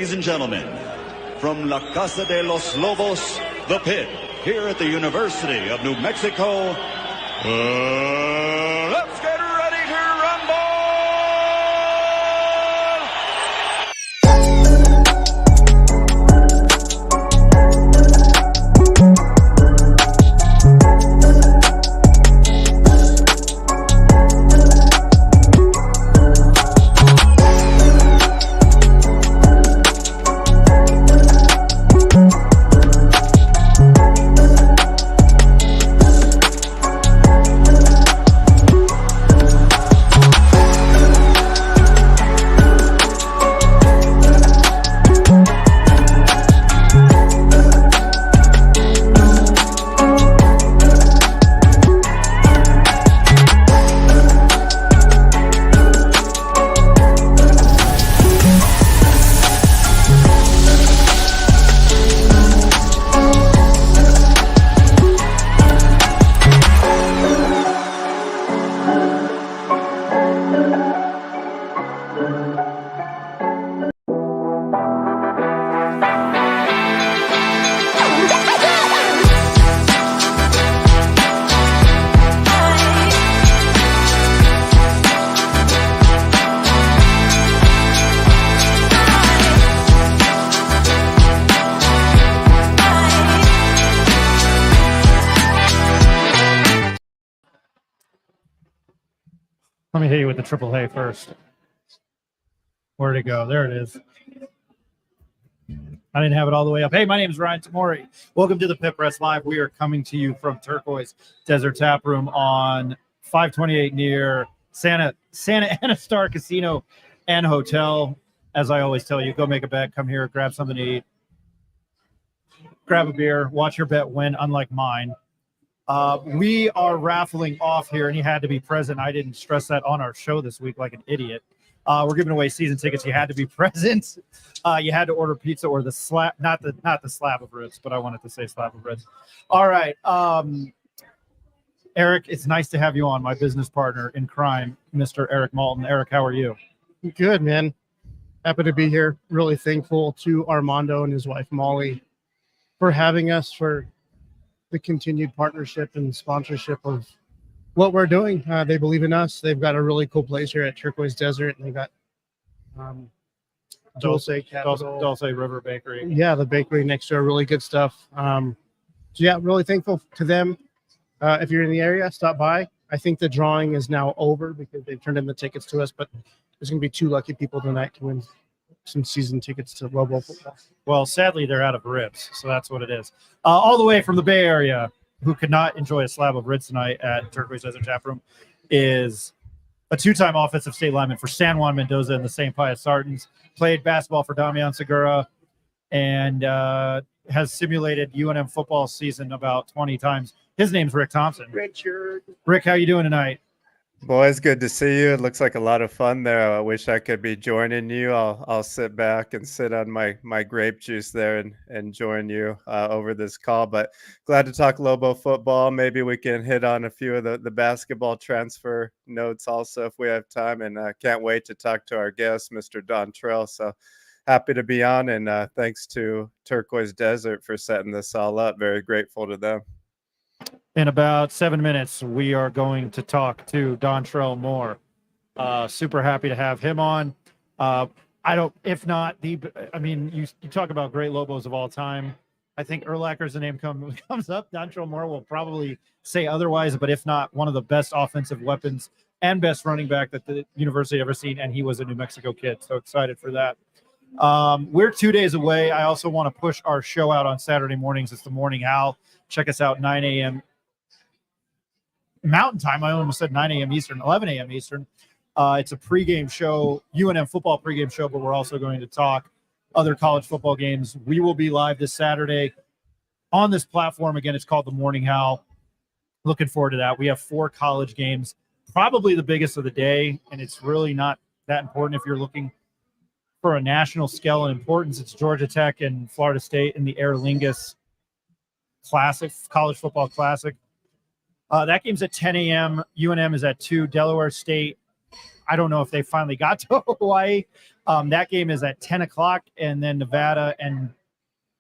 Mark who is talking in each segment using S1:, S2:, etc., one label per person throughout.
S1: Ladies and gentlemen, from La Casa de los Lobos, the pit, here at the University of New Mexico, let's get ready to rumble!
S2: Let me hit you with the triple hay first. Where'd it go? There it is. I didn't have it all the way up. Hey, my name is Ryan Tamori. Welcome to the Pit Press Live. We are coming to you from TURQOISE Desert Taproom on 528 near Santa Ana Star Casino and Hotel. As I always tell you, go make a bet, come here, grab something to eat, grab a beer, watch your bet win, unlike mine. We are raffling off here, and you had to be present. I didn't stress that on our show this week like an idiot. We're giving away season tickets. You had to be present. You had to order pizza or the slab, not the slab of ribs, but I wanted to say slab of ribs. All right. Eric, it's nice to have you on, my business partner in crime, Mr. Eric Malton. Eric, how are you?
S3: Good, man. Happy to be here. Really thankful to Armando and his wife, Molly, for having us, for the continued partnership and sponsorship of what we're doing. They believe in us. They've got a really cool place here at TURQOISE Desert, and they got Dulce
S2: River Bakery.
S3: Yeah, the bakery next door, really good stuff. So yeah, really thankful to them. If you're in the area, stop by. I think the drawing is now over because they've turned in the tickets to us, but there's going to be 2 lucky people tonight to win some season tickets to Lobo football.
S2: Well, sadly, they're out of ribs, so that's what it is. All the way from the Bay Area, who could not enjoy a slab of ribs tonight at TURQOISE Desert Taproom, is a 2-time offensive state lineman for San Juan Mendoza and the St. Pius Sartans. Played basketball for Damian Segura and has simulated UNM football season about 20 times. His name's Rick Thompson.
S3: Richard.
S2: Rick, how you doing tonight?
S4: Boys, good to see you. It looks like a lot of fun there. I wish I could be joining you. I'll sit back and sit on my grape juice there and join you over this call. But glad to talk Lobo football. Maybe we can hit on a few of the basketball transfer notes also if we have time. And can't wait to talk to our guest, Mr. DonTrell. So happy to be on. And thanks to TURQOISE Desert for setting this all up. Very grateful to them.
S2: In about 7 minutes, we are going to talk to DonTrell Moore. Super happy to have him on. You talk about great Lobos of all time. I think Urlacher's the name comes up. DonTrell Moore will probably say otherwise, but if not, one of the best offensive weapons and best running back that the university ever seen, and he was a New Mexico kid. So excited for that. We're 2 days away. I also want to push our show out on Saturday mornings. It's the Morning Owl. Check us out, 9 a.m. Mountain Time. I almost said 9 a.m. Eastern, 11 a.m. Eastern. It's a pregame show, UNM football pregame show, but we're also going to talk other college football games. We will be live this Saturday on this platform. Again, it's called the Morning Owl. Looking forward to that. We have 4 college games, probably the biggest of the day, and it's really not that important if you're looking for a national scale and importance. It's Georgia Tech and Florida State in the Aer Lingus Classic, College Football Classic. That game's at 10 a.m. UNM is at 2. Delaware State I don't know if they finally got to Hawaii. That game is at 10 o'clock, and then Nevada and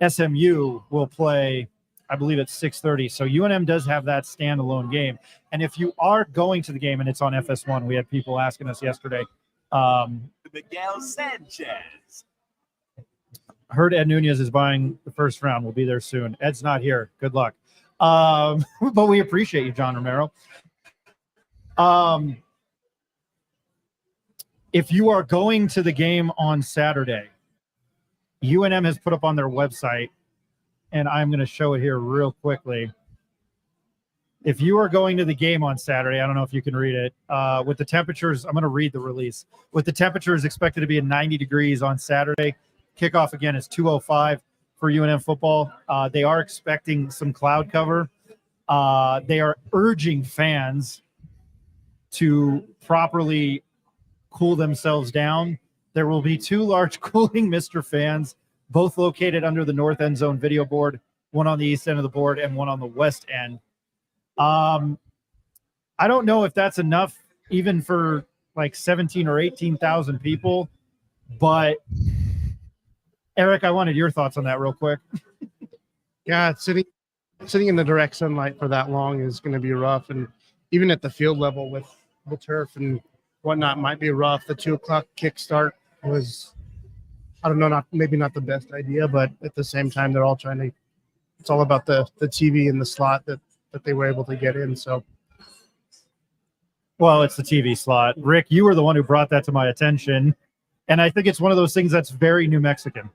S2: SMU will play, I believe, at 6:30. So UNM does have that standalone game. And if you are going to the game and it's on FS1, we had people asking us yesterday.
S5: Miguel Sanchez.
S2: Heard Ed Nunez is buying the first round. We'll be there soon. Ed's not here. Good luck. But we appreciate you, John Romero. If you are going to the game on Saturday, UNM has put up on their website, and I'm going to show it here real quickly. If you are going to the game on Saturday, I don't know if you can read it, with the temperatures, I'm going to read the release. With the temperatures expected to be at 90 degrees on Saturday, kickoff again is 2:05 for UNM football. They are expecting some cloud cover. They are urging fans to properly cool themselves down. There will be 2 large cooling Mr. fans, both located under the north end zone video board, one on the east end of the board and one on the west end. I don't know if that's enough even for like 17 or 18,000 people, but Eric, I wanted your thoughts on that real quick.
S3: Yeah, sitting in the direct sunlight for that long is going to be rough, and even at the field level with the turf and whatnot might be rough. The 2 o'clock kickstart was, I don't know, maybe not the best idea, but at the same time, they're all trying to. It's all about the TV and the slot that they were able to get in. So,
S2: well, it's the TV slot. Rick, you were the one who brought that to my attention, and I think it's one of those things that's very New Mexican.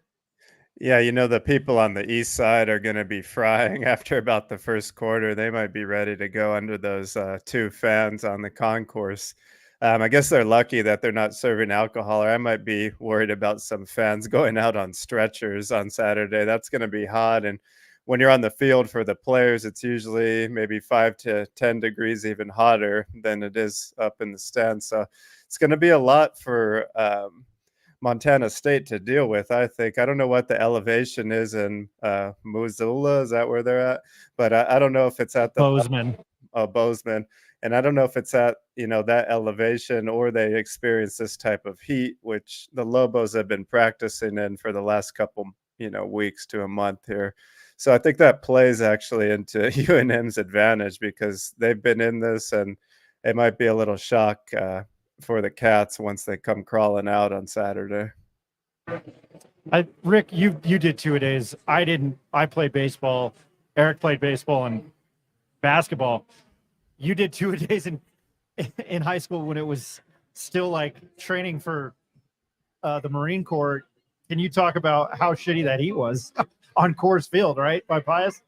S4: Yeah, you know, the people on the east side are going to be frying after about the first quarter. They might be ready to go under those 2 fans on the concourse. I guess they're lucky that they're not serving alcohol, or I might be worried about some fans going out on stretchers on Saturday. That's going to be hot. And when you're on the field for the players, it's usually maybe 5 to 10 degrees even hotter than it is up in the stands. So it's going to be a lot for Montana State to deal with, I think. I don't know what the elevation is in Missoula. Is that where they're at? But I don't know if it's at the
S2: Bozeman.
S4: Bozeman. And I don't know if it's at, that elevation or they experience this type of heat, which the Lobos have been practicing in for the last couple, weeks to a month here. So I think that plays actually into UNM's advantage because they've been in this, and it might be a little shock for the Cats once they come crawling out on Saturday.
S2: Rick, you did 2-a-days. I didn't. I played baseball. Eric played baseball and basketball. You did 2-a-days in high school when it was still like training for the Marine Corps. Can you talk about how shitty that heat was on Coors Field, right, by Pius?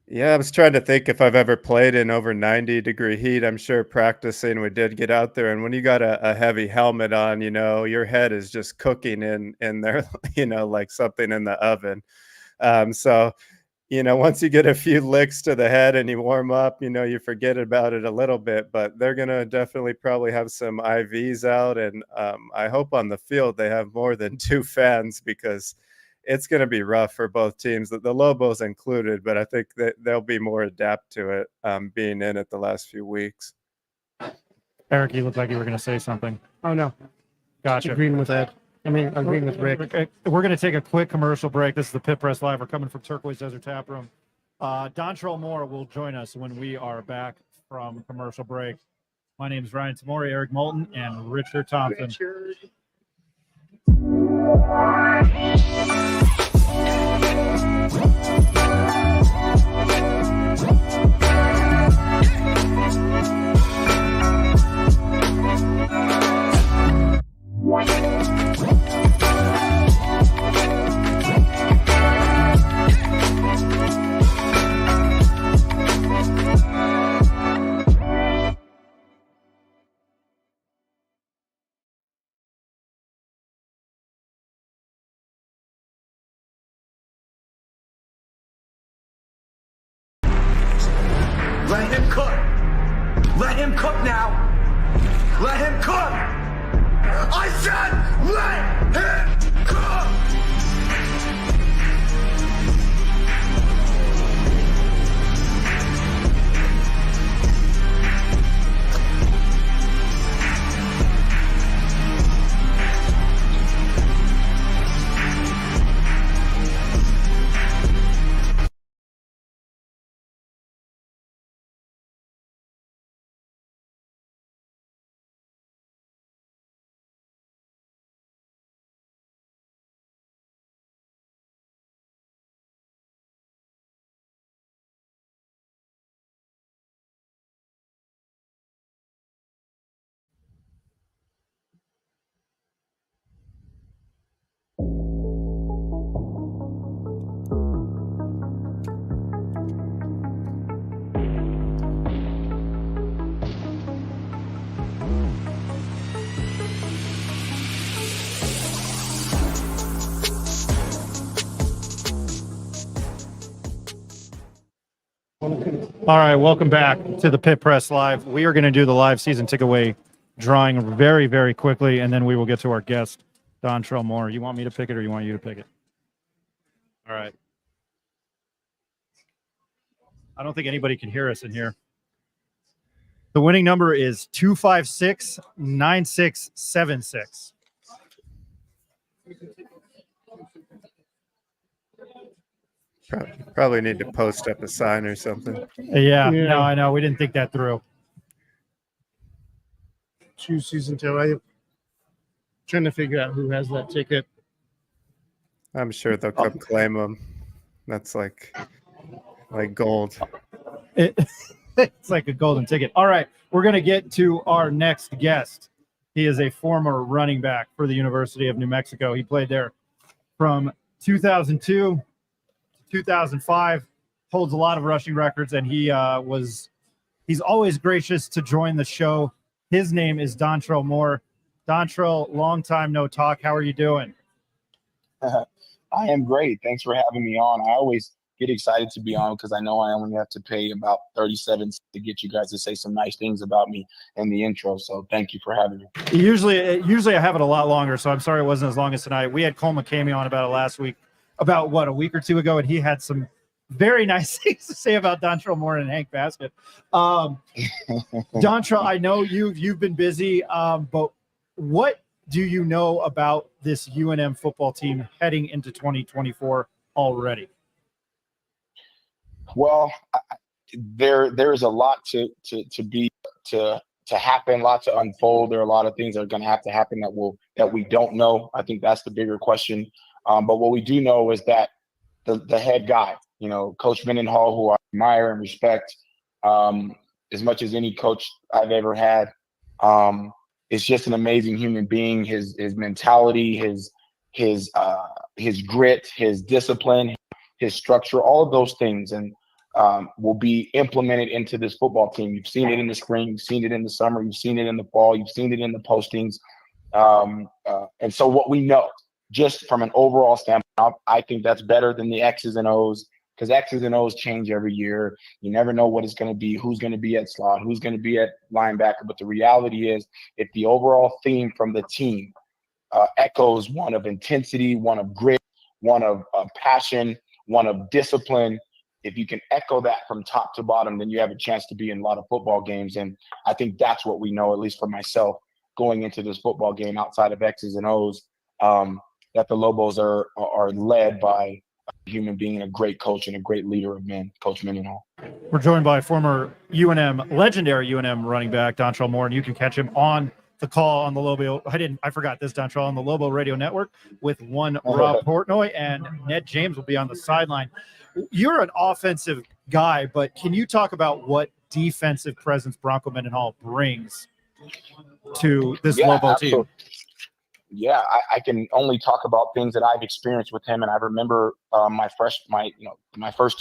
S4: Yeah, I was trying to think if I've ever played in over 90-degree heat. I'm sure practicing we did get out there. And when you got a heavy helmet on, your head is just cooking in there, like something in the oven. So, once you get a few licks to the head and you warm up, you forget about it a little bit. But they're going to definitely probably have some IVs out. And I hope on the field they have more than 2 fans because it's going to be rough for both teams, the Lobos included, but I think that they'll be more adapt to it being in it the last few weeks.
S2: Eric, you look like you were going to say something.
S3: oh no,
S2: Gotcha.
S3: agreeing with Ed. Agreeing with Rick.
S2: We're going to take a quick commercial break. This is the Pit Press Live. We're coming from Turquoise Desert Taproom. DonTrell Moore will join us when we are back from commercial break. My name is Ryan Tamori, Eric Moulton, and Richard Thompson.
S5: Let him cook. Let him cook now. Let him cook. I said let him cook.
S2: All right, welcome back to the Pit Press Live. We are going to do the live season takeaway drawing very, very quickly, and then we will get to our guest, DonTrell Moore. You want me to pick it or you want you to pick it? All right. I don't think anybody can hear us in here. The winning number is 256-9676.
S4: Probably need to post up a sign or something.
S2: Yeah, no, I know. We didn't think that through.
S3: Choose season 2. I'm trying to figure out who has that ticket.
S4: I'm sure they'll come claim them. That's like gold.
S2: It's like a golden ticket. All right, we're going to get to our next guest. He is a former running back for the University of New Mexico. He played there from 2002 to 2005, holds a lot of rushing records, and he's always gracious to join the show. His name is DonTrell Moore. DonTrell, long time no talk. How are you doing?
S6: I am great. Thanks for having me on. I always get excited to be on because I know I only have to pay about 37 cents to get you guys to say some nice things about me in the intro. So thank you for having me.
S2: Usually I have it a lot longer, so I'm sorry it wasn't as long as tonight. We had Cole McCamey on about it last week, a week or two ago, and he had some very nice things to say about DonTrell Moore and Hank Baskett. DonTrell, I know you've been busy, but what do you know about this UNM football team heading into 2024 already?
S6: Well, there's a lot to happen, a lot to unfold. There are a lot of things that are going to have to happen that we don't know. I think that's the bigger question. But what we do know is that the head guy, Coach Mendenhall, who I admire and respect as much as any coach I've ever had, is just an amazing human being. His mentality, his grit, his discipline, his structure, all of those things, and will be implemented into this football team. You've seen it in the spring, you've seen it in the summer, you've seen it in the fall, you've seen it in the postings. And so what we know, just from an overall standpoint, I think that's better than the X's and O's, because X's and O's change every year. You never know what it's going to be, who's going to be at slot, who's going to be at linebacker. But the reality is, if the overall theme from the team echoes one of intensity, one of grit, one of passion, one of discipline, if you can echo that from top to bottom, then you have a chance to be in a lot of football games. And I think that's what we know, at least for myself, going into this football game outside of X's and O's, that the Lobos are led by a human being and a great coach and a great leader of men, Coach Mendenhall.
S2: We're joined by former legendary UNM running back, DonTrell Moore, and you can catch him on the call on the Lobo. I forgot this, DonTrell, on the Lobo Radio Network with Rob Portnoy, and Ned James will be on the sideline. You're an offensive guy, but can you talk about what defensive presence Bronco Mendenhall brings to this Lobo team?
S6: Yeah, I can only talk about things that I've experienced with him, and I remember my first 2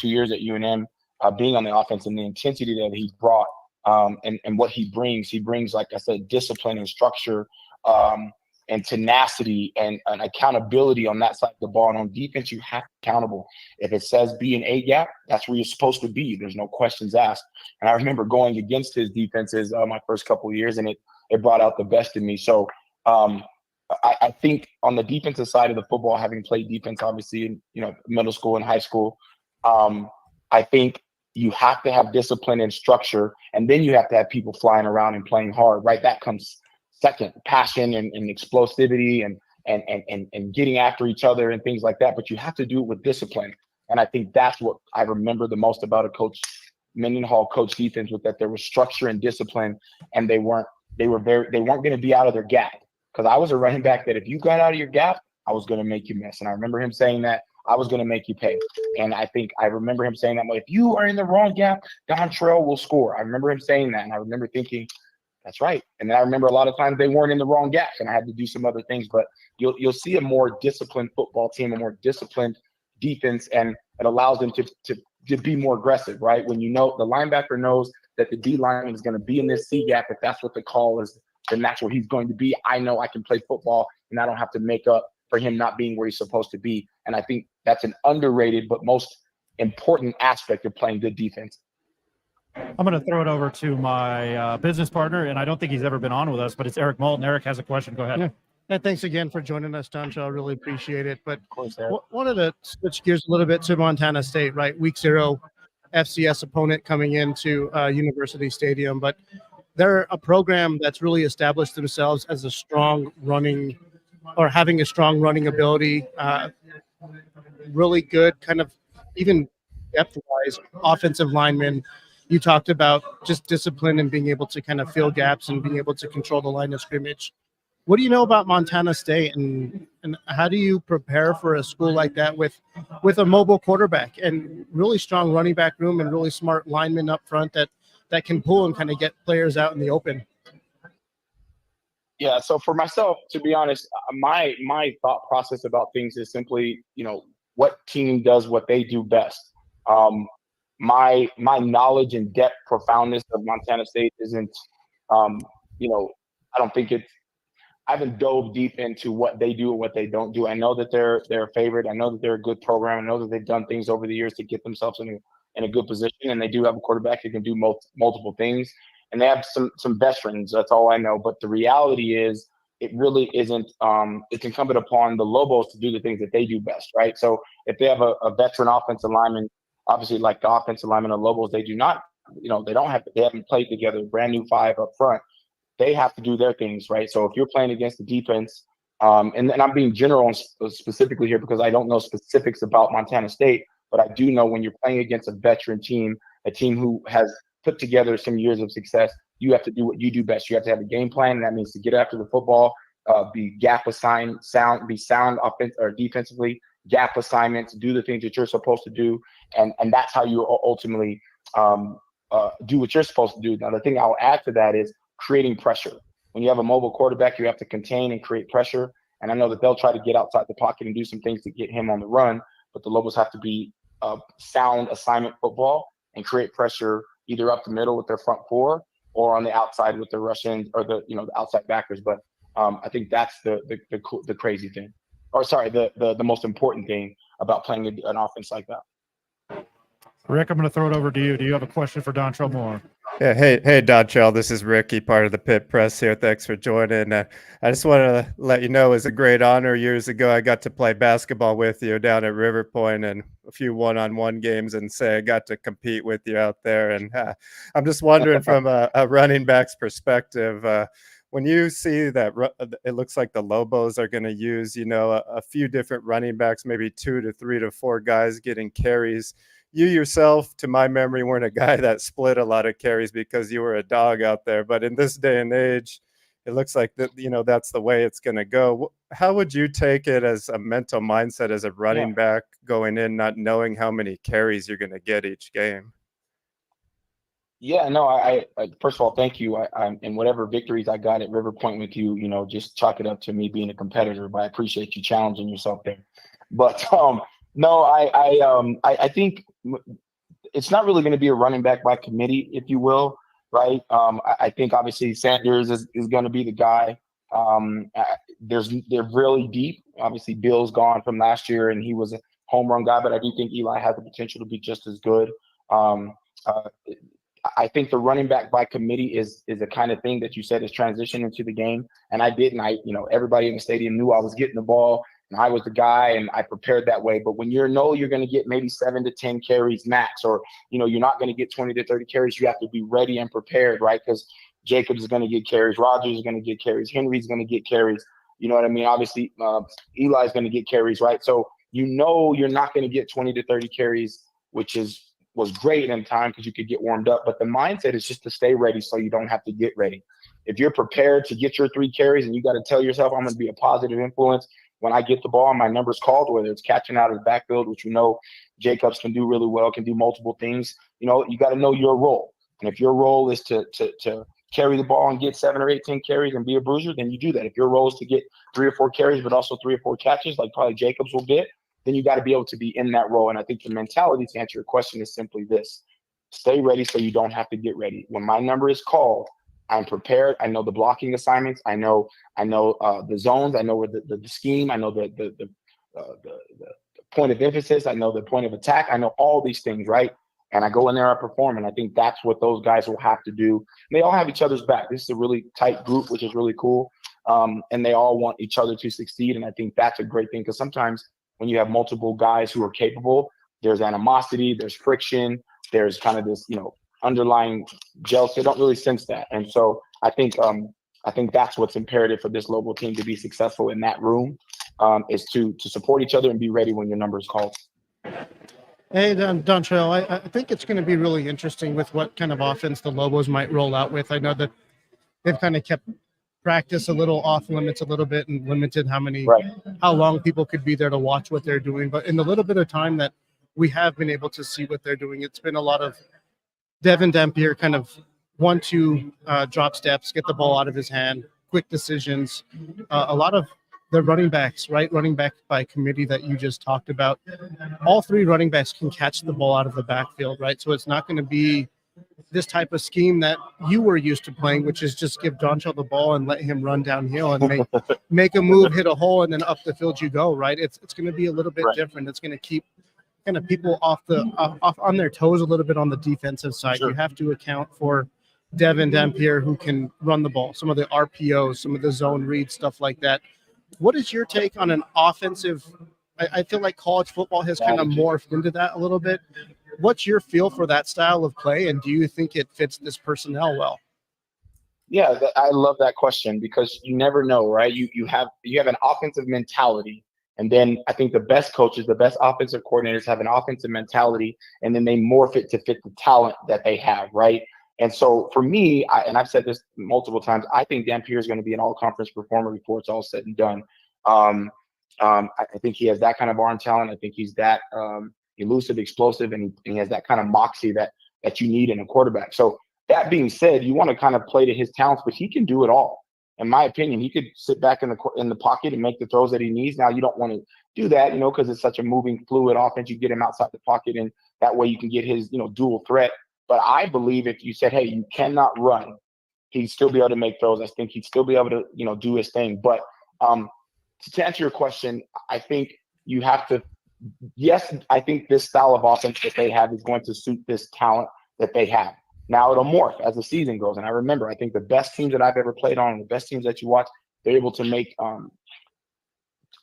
S6: years at UNM being on the offense and the intensity that he brought, and what he brings. He brings, like I said, discipline and structure, and tenacity and accountability on that side of the ball. And on defense, you have to be accountable. If it says be an A gap, that's where you're supposed to be. There's no questions asked. And I remember going against his defenses my first couple of years, and it brought out the best in me. So I think on the defensive side of the football, having played defense, obviously, in middle school and high school, I think you have to have discipline and structure, and then you have to have people flying around and playing hard, right? That comes second, passion and explosivity and getting after each other and things like that. But you have to do it with discipline. And I think that's what I remember the most about a Coach Mendenhall coach defense, was that there was structure and discipline, and they weren't going to be out of their gap. Because I was a running back that if you got out of your gap, I was going to make you miss. And I remember him saying that I was going to make you pay. And I think I remember him saying that, well, if you are in the wrong gap, DonTrell will score. I remember him saying that, and I remember thinking, that's right. And then I remember a lot of times they weren't in the wrong gap, and I had to do some other things. But you'll see a more disciplined football team, a more disciplined defense, and it allows them to be more aggressive, right? When the linebacker knows that the D lineman is going to be in this C gap, if that's what the call is, then that's where he's going to be. I know I can play football, and I don't have to make up for him not being where he's supposed to be. And I think that's an underrated but most important aspect of playing good defense.
S2: I'm going to throw it over to my business partner, and I don't think he's ever been on with us, but it's Eric Moulton. Eric has a question. Go ahead.
S3: Yeah. And thanks again for joining us, DonTrell. I really appreciate it. But
S6: Of course, Eric.
S3: wanted to switch gears a little bit to Montana State, right? Week 0 FCS opponent coming into University Stadium, but they're a program that's really established themselves as a strong running, or having a strong running ability, really good kind of even depth-wise offensive linemen. You talked about just discipline and being able to kind of fill gaps and being able to control the line of scrimmage. What do you know about Montana State, and how do you prepare for a school like that with a mobile quarterback and really strong running back room and really smart linemen up front that can pull and kind of get players out in the open?
S6: Yeah, so for myself, to be honest, my thought process about things is simply, what team does what they do best. My knowledge and depth, profoundness of Montana State isn't, I don't think I haven't dove deep into what they do and what they don't do. I know that they're a favorite. I know that they're a good program. I know that they've done things over the years to get themselves in a good position, and they do have a quarterback that can do multiple things. And they have some veterans. That's all I know. But the reality is, it really isn't. It's incumbent upon the Lobos to do the things that they do best, right? So if they have a veteran offensive lineman, obviously like the offensive lineman of Lobos, they do not. They haven't played together. Brand new 5 up front. They have to do their things, right? So if you're playing against the defense, and I'm being general and specifically here because I don't know specifics about Montana State, but I do know when you're playing against a veteran team, a team who has put together some years of success, you have to do what you do best. You have to have a game plan, and that means to get after the football, be gap assigned, be sound offense or defensively, gap assignments, do the things that you're supposed to do, and that's how you ultimately do what you're supposed to do. Now, the thing I'll add to that is creating pressure. When you have a mobile quarterback, you have to contain and create pressure. And I know that they'll try to get outside the pocket and do some things to get him on the run, but the Lobos have to be sound assignment football and create pressure either up the middle with their front 4 or on the outside with the Russians or the outside backers. But I think that's the crazy thing, or sorry, the most important thing about playing an offense like that.
S2: Rick, I'm going to throw it over to you. Do you have a question for DonTrell Moore?
S4: Yeah, hey, DonTrell, this is Ricky, part of the Pit Press here. Thanks for joining. I just want to let you know it was a great honor. Years ago, I got to play basketball with you down at River Point and a few one-on-one games, and say I got to compete with you out there. And I'm just wondering from a running back's perspective, when you see that it looks like the Lobos are going to use, a few different running backs, maybe 2 to 3 to 4 guys getting carries. You yourself, to my memory, weren't a guy that split a lot of carries because you were a dog out there. But in this day and age, it looks like that, that's the way it's going to go. How would you take it as a mental mindset as a running back going in, not knowing how many carries you're going to get each game?
S6: Yeah, no, I first of all, thank you. And whatever victories I got at River Point with you, just chalk it up to me being a competitor. But I appreciate you challenging yourself there. But no, I think it's not really going to be a running back by committee, if you will, right? I think obviously Sanders is going to be the guy. They're really deep. Obviously, Bill's gone from last year, and he was a home run guy, but I do think Eli has the potential to be just as good. I think the running back by committee is the kind of thing that you said is transition into the game, and I didn't. Everybody in the stadium knew I was getting the ball, and I was the guy, and I prepared that way. But when you're going to get maybe 7 to 10 carries max, or you're not going to get 20 to 30 carries, you have to be ready and prepared, right? Because Jacobs is going to get carries, Rogers is going to get carries, Henry's going to get carries. You know what I mean? Obviously, Eli's going to get carries, right? So you're not going to get 20 to 30 carries, which was great in time because you could get warmed up. But the mindset is just to stay ready so you don't have to get ready. If you're prepared to get your 3 carries and you got to tell yourself, I'm going to be a positive influence when I get the ball and my number's called, whether it's catching out of the backfield, which Jacobs can do really well, can do multiple things. You got to know your role. And if your role is to carry the ball and get 7 or 8, 10 carries and be a bruiser, then you do that. If your role is to get 3 or 4 carries, but also 3 or 4 catches, like probably Jacobs will get, then you got to be able to be in that role. And I think the mentality to answer your question is simply this: stay ready so you don't have to get ready. When my number is called, I'm prepared. I know the blocking assignments. I know the zones. I know where the scheme. I know the point of emphasis. I know the point of attack. I know all these things, right? and I go in there, I perform. And I think that's what those guys will have to do. And they all have each other's back. This is a really tight group, which is really cool. And they all want each other to succeed. And I think that's a great thing, because sometimes when you have multiple guys who are capable, there's animosity, there's friction, there's kind of this, underlying jealousy. They don't really sense that. And so I think that's what's imperative for this Lobo team to be successful in that room, is to support each other and be ready when your number is called.
S3: Hey, DonTrell, I think it's going to be really interesting with what kind of offense the Lobos might roll out with. I know that they've kind of kept practice a little off limits a little bit and limited how long people could be there to watch what they're doing. But in the little bit of time that we have been able to see what they're doing, it's been a lot of Devin Dampier kind of 1-2 drop steps, get the ball out of his hand, quick decisions, a lot of the running backs, right? Running back by committee that you just talked about. All three running backs can catch the ball out of the backfield, right? So it's not going to be this type of scheme that you were used to playing, which is just give DonTrell the ball and let him run downhill and make a move, hit a hole, and then up the field you go, right? It's going to be a little bit different. It's going to keep kind of people off on their toes a little bit on the defensive side. Sure. You have to account for Devin Dampier, who can run the ball, some of the RPOs, some of the zone reads, stuff like that. What is your take on an offensive? I feel like college football has kind of morphed into that a little bit. What's your feel for that style of play, and do you think it fits this personnel well?
S6: Yeah, I love that question, because you never know, right? You have an offensive mentality, and then I think the best coaches, the best offensive coordinators have an offensive mentality, and then they morph it to fit the talent that they have, right? And so for me, and I've said this multiple times, I think Dampier is going to be an all-conference performer before it's all said and done. I think he has that kind of arm talent. I think he's that elusive, explosive, and he has that kind of moxie that you need in a quarterback. So that being said, you want to kind of play to his talents, but he can do it all. In my opinion, he could sit back in the pocket and make the throws that he needs. Now, you don't want to do that, because it's such a moving, fluid offense. You get him outside the pocket, and that way you can get his, dual threat. But I believe if you said, hey, you cannot run, he'd still be able to make throws. I think he'd still be able to, do his thing. But to answer your question, I think you have to, yes, I think this style of offense that they have is going to suit this talent that they have. Now it'll morph as the season goes. And I remember, I think the best teams that I've ever played on, the best teams that you watch, they're able to make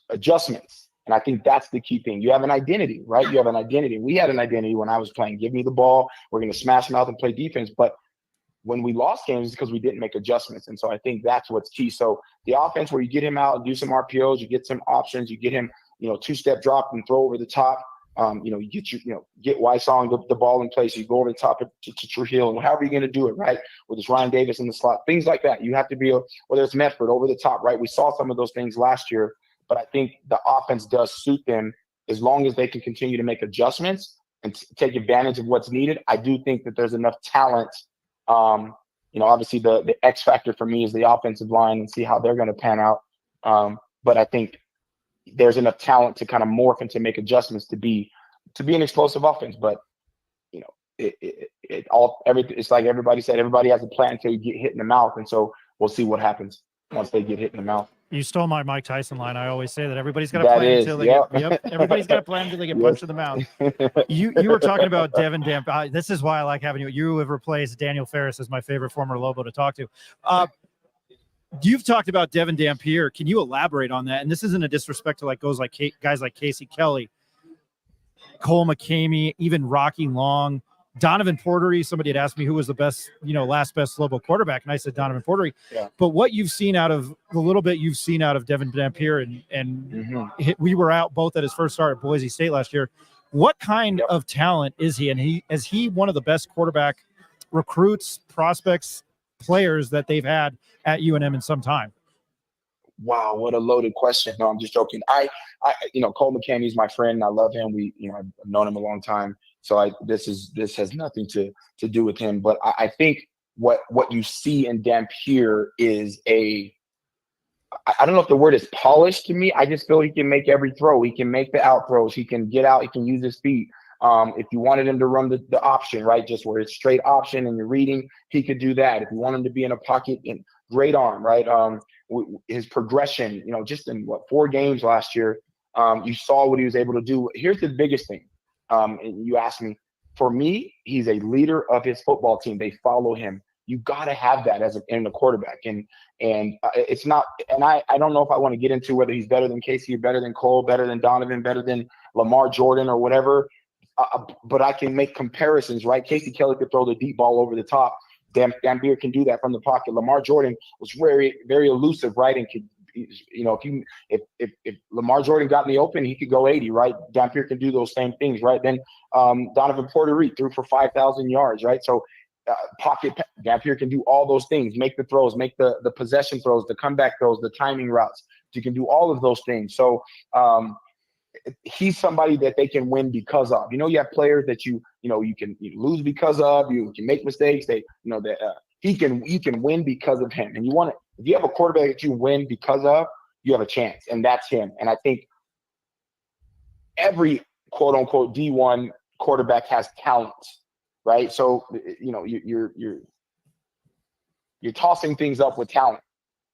S6: adjustments. And I think that's the key thing. You have an identity, right? You have an identity. We had an identity when I was playing. Give me the ball. We're going to smash mouth and play defense. But when we lost games, it's because we didn't make adjustments. And so I think that's what's key. So the offense where you get him out and do some RPOs, you get some options, you get him, two-step drop and throw over the top. You get Wysong the ball in place. You go over the top to Trujillo, and however you're going to do it, right? With this Ryan Davis in the slot, things like that. You have to be, whether it's Medford over the top, right? We saw some of those things last year. But I think the offense does suit them as long as they can continue to make adjustments and take advantage of what's needed. I do think that there's enough talent. Obviously the X factor for me is the offensive line and see how they're going to pan out. But I think there's enough talent to kind of morph and to make adjustments to be an explosive offense. But it's like everybody said, everybody has a plan until you get hit in the mouth, and so we'll see what happens once they get hit in the mouth.
S2: You stole my Mike Tyson line. I always say that everybody's got a plan until they get. Everybody's got a plan until they get punched in the mouth. You were talking about Devin Dampier. This is why I like having you. You have replaced Daniel Ferris as my favorite former Lobo to talk to. You've talked about Devin Dampier. Can you elaborate on that? And this isn't a disrespect to guys like Casey Kelly, Cole McCamey, even Rocky Long, Donovan Portery. Somebody had asked me who was the best, last best Lobo quarterback, and I said Donovan Portery. Yeah. But what you've seen out of the little bit you've seen out of Devin Dampier, and we were out both at his first start at Boise State last year. What kind of talent is he? And is he one of the best quarterback recruits, prospects, players that they've had at UNM in some time?
S6: Wow, what a loaded question. No, I'm just joking. I Cole McCamey is my friend. I love him. I've known him a long time. So this has nothing to do with him. But I think what you see in Dampier is I don't know if the word is polished to me. I just feel he can make every throw. He can make the out throws. He can get out. He can use his feet. If you wanted him to run the option, right, just where it's straight option and you're reading, he could do that. If you want him to be in a pocket, great arm, right? His progression, just in 4 games last year, you saw what he was able to do. Here's the biggest thing. And you asked me, for me, he's a leader of his football team. They follow him. You got to have that in a quarterback. And it's not, and I don't know if I want to get into whether he's better than Casey, better than Cole, better than Donovan, better than Lamar Jordan or whatever. But I can make comparisons, right? Casey Kelly could throw the deep ball over the top. Dampier can do that from the pocket. Lamar Jordan was very, very elusive, right? And could, if Lamar Jordan got in the open, he could go 80, right? Dampier can do those same things, right? Then Donovan Porter-Reed threw for 5,000 yards, right? So pocket Dampier can do all those things, make the throws, make the possession throws, the comeback throws, the timing routes. You can do all of those things. So he's somebody that they can win because of. You have players that you can lose because of. You can make mistakes. You can win because of him. And if you have a quarterback that you win because of, you have a chance, and that's him. And I think every quote unquote D1 quarterback has talent, right? So you're tossing things up with talent.